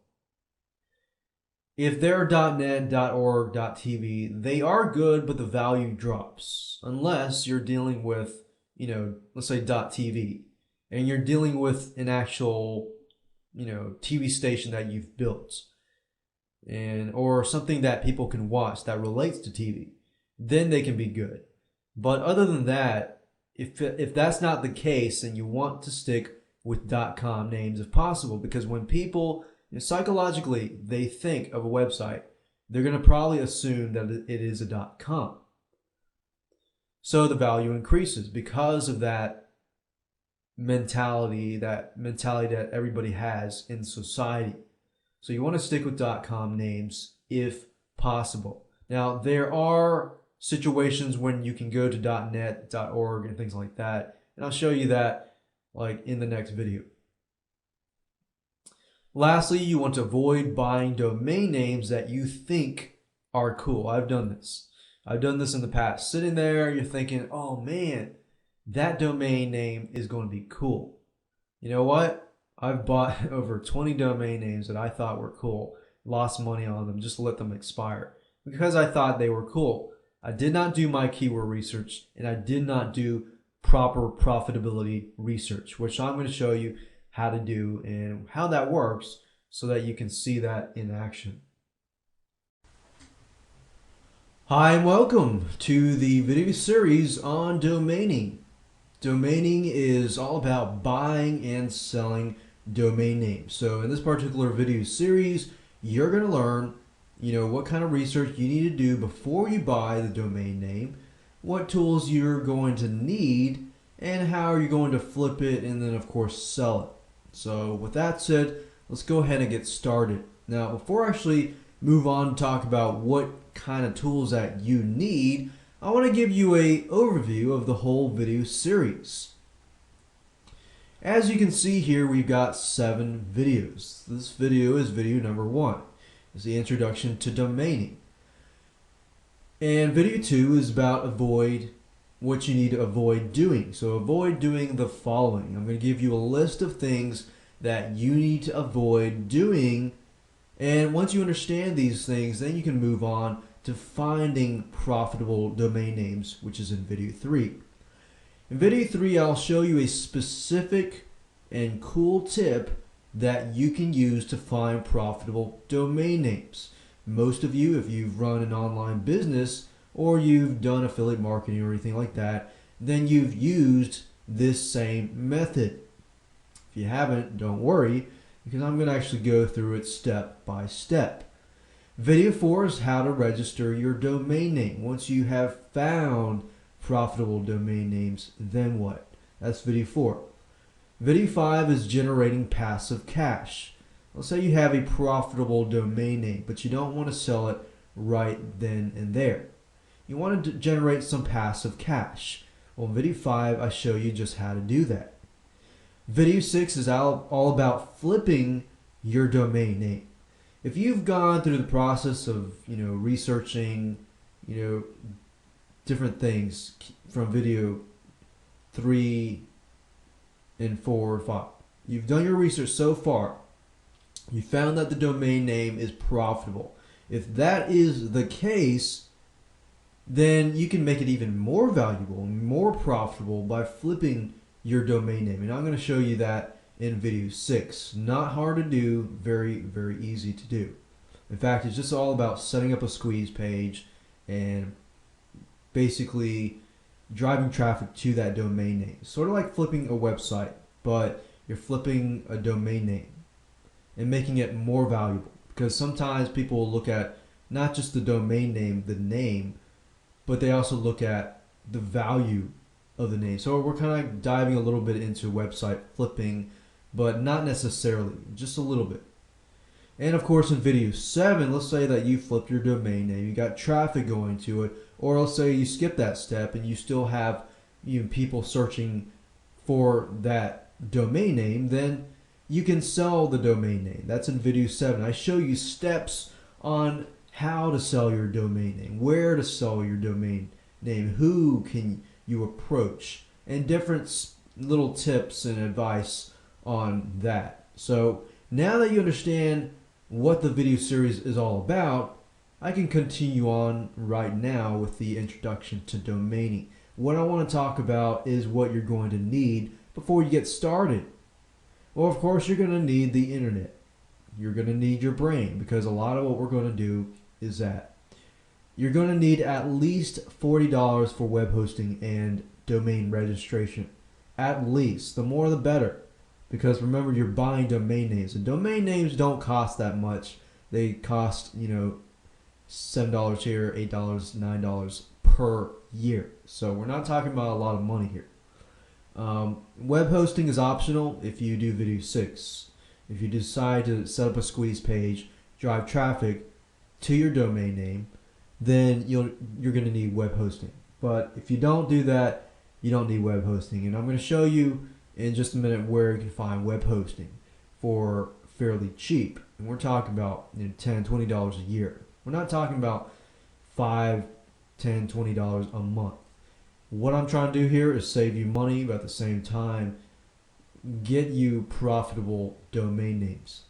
If they're .net, .org, .tv, they are good, but the value drops unless you're dealing with, let's say .tv, and you're dealing with an actual, TV station that you've built, or something that people can watch that relates to TV. Then they can be good. But other than that, if that's not the case, then you want to stick with .com names if possible, because when people psychologically they think of a website, they're going to probably assume that it is a .com. So the value increases because of that mentality that everybody has in society. So you want to stick with .com names if possible. Now, there are situations when you can go to .net, .org, and things like that, and I'll show you that in the next video. Lastly, you want to avoid buying domain names that you think are cool. I've done this. I've done this in the past. Sitting there, you're thinking, oh man, that domain name is going to be cool. You know what? I've bought over 20 domain names that I thought were cool, lost money on them, just let them expire because I thought they were cool. I did not do my keyword research, and I did not do proper profitability research, which I'm going to show you how to do and how that works so that you can see that in action. Hi and welcome to the video series on domaining. Domaining is all about buying and selling domain names. So in this particular video series, you're going to learn what kind of research you need to do before you buy the domain name, what tools you're going to need, and how you're going to flip it and then of course sell it. So with that said, let's go ahead and get started. Now before I actually move on to talk about what kind of tools that you need, I want to give you an overview of the whole video series. As you can see here, we've got 7 videos. This video is video number 1. It's the introduction to domaining. And video 2 is about what you need to avoid doing. So avoid doing the following. I'm going to give you a list of things that you need to avoid doing. And once you understand these things, then you can move on to finding profitable domain names, which is in video 3. In video 3, I'll show you a specific and cool tip that you can use to find profitable domain names. Most of you, if you've run an online business or you've done affiliate marketing or anything like that, then you've used this same method. If you haven't, don't worry, because I'm going to actually go through it step by step. Video 4 is how to register your domain name. Once you have found profitable domain names, then what? That's video 4. Video 5 is generating passive cash. Let's say you have a profitable domain name, but you don't want to sell it right then and there. You want to generate some passive cash. Well, in video 5, I show you just how to do that. Video 6 is all about flipping your domain name. If you've gone through the process of researching different things from video 3 and 4 or 5, you've done your research so far, you found that the domain name is profitable. If that is the case, then you can make it even more valuable and more profitable by flipping your domain name. And I'm going to show you that in video 6. Not hard to do, very, very easy to do. In fact, it's just all about setting up a squeeze page and basically driving traffic to that domain name. Sort of like flipping a website, but you're flipping a domain name and making it more valuable. Because sometimes people will look at not just the domain name, the name, but they also look at the value of the name. So we're kind of diving a little bit into website flipping, but not necessarily, just a little bit. And of course in video 7, let's say that you flipped your domain name, you got traffic going to it, or let's say you skip that step and you still have people searching for that domain name, then you can sell the domain name. That's in video 7. I show you steps on how to sell your domain name, where to sell your domain name, who can you approach, and different little tips and advice on that. So now that you understand what the video series is all about, I can continue on right now with the introduction to domaining. What I want to talk about is what you're going to need before you get started. Well, of course, you're going to need the internet. You're going to need your brain, because a lot of what we're going to do is that you're going to need at least $40 for web hosting and domain registration. At least. The more the better. Because remember, you're buying domain names. And domain names don't cost that much. They cost, $7 here, $8, $9 per year. So we're not talking about a lot of money here. Web hosting is optional if you do video 6. If you decide to set up a squeeze page, drive traffic to your domain name, then you're going to need web hosting. But if you don't do that, you don't need web hosting. And I'm going to show you in just a minute where you can find web hosting for fairly cheap. And we're talking about $10, $20 a year. We're not talking about $5, $10, $20 a month. What I'm trying to do here is save you money, but at the same time, get you profitable domain names,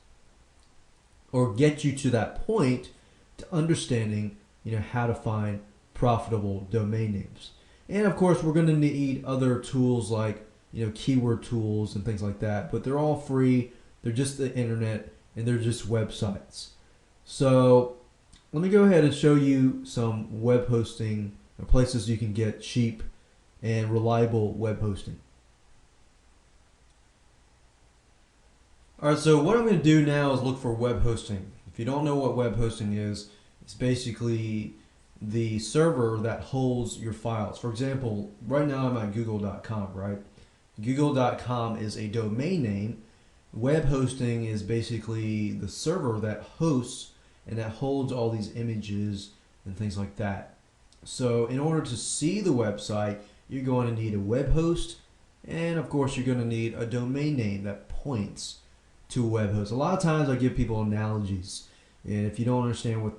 or get you to that point to understanding how to find profitable domain names. And of course, we're going to need other tools like keyword tools and things like that, but they're all free. They're just the internet, and they're just websites. So let me go ahead and show you some web hosting places you can get cheap and reliable web hosting. Alright, so what I'm going to do now is look for web hosting. If you don't know what web hosting is, it's basically the server that holds your files. For example, right now I'm at google.com, right? Google.com is a domain name. Web hosting is basically the server that hosts and that holds all these images and things like that. So in order to see the website, you're going to need a web host, and of course you're going to need a domain name that points to a web host. A lot of times I give people analogies, and if you don't understand what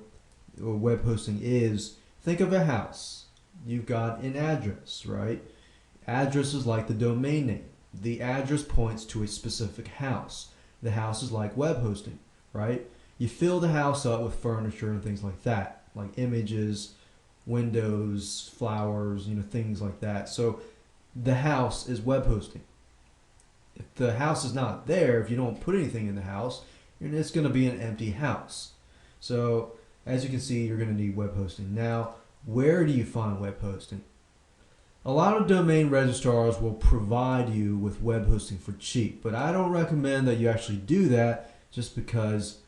web hosting is, think of a house. You've got an address, right? Address is like the domain name. The address points to a specific house. The house is like web hosting, right? You fill the house up with furniture and things like that, like images, windows, flowers, things like that. So the house is web hosting. If the house is not there, if you don't put anything in the house, it's going to be an empty house. So as you can see, you're going to need web hosting. Now, where do you find web hosting? A lot of domain registrars will provide you with web hosting for cheap, but I don't recommend that you actually do that just because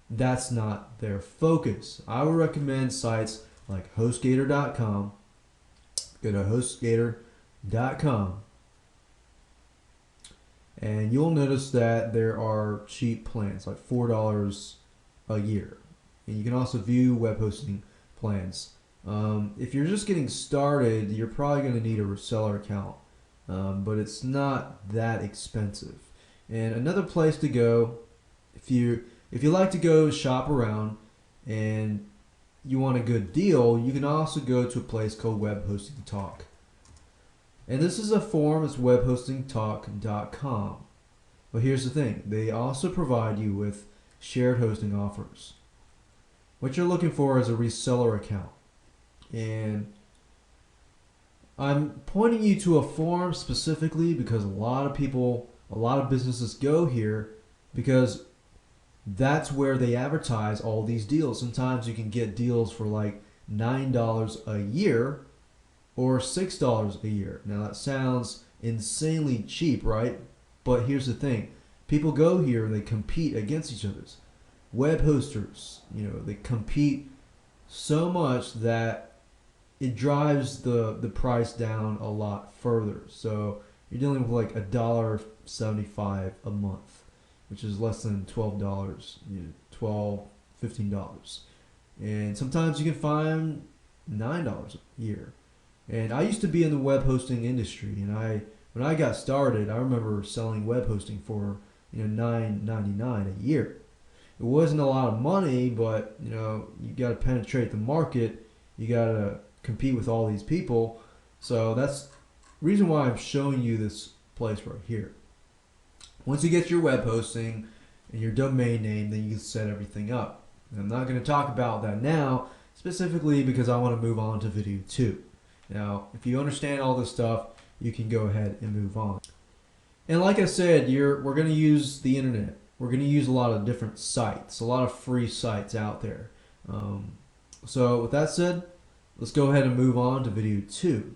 that's not their focus. I would recommend sites like HostGator.com. Go to HostGator.com, and you'll notice that there are cheap plans, like $4 a year. And you can also view web hosting plans. If you're just getting started, you're probably going to need a reseller account, but it's not that expensive. And another place to go, if you like to go shop around and you want a good deal, you can also go to a place called Web Hosting Talk. And this is a forum, it's webhostingtalk.com. But here's the thing, they also provide you with shared hosting offers. What you're looking for is a reseller account. And I'm pointing you to a forum specifically because a lot of businesses go here because that's where they advertise all these deals. Sometimes you can get deals for like $9 a year or $6 a year. Now that sounds insanely cheap, right? But here's the thing. People go here and they compete against each other. Web hosters, they compete so much that it drives the price down a lot further. So you're dealing with like $1.75 a month, which is less than $12, $12, $15. And sometimes you can find $9 a year. And I used to be in the web hosting industry, and when I got started, I remember selling web hosting for $9.99 a year. It wasn't a lot of money, but you got to penetrate the market. You got to compete with all these people. So that's the reason why I'm showing you this place right here. Once you get your web hosting and your domain name, then you can set everything up. And I'm not going to talk about that now, specifically because I want to move on to video 2. Now, if you understand all this stuff, you can go ahead and move on. And like I said, we're going to use the internet. We're going to use a lot of different sites, a lot of free sites out there. So with that said, let's go ahead and move on to video 2.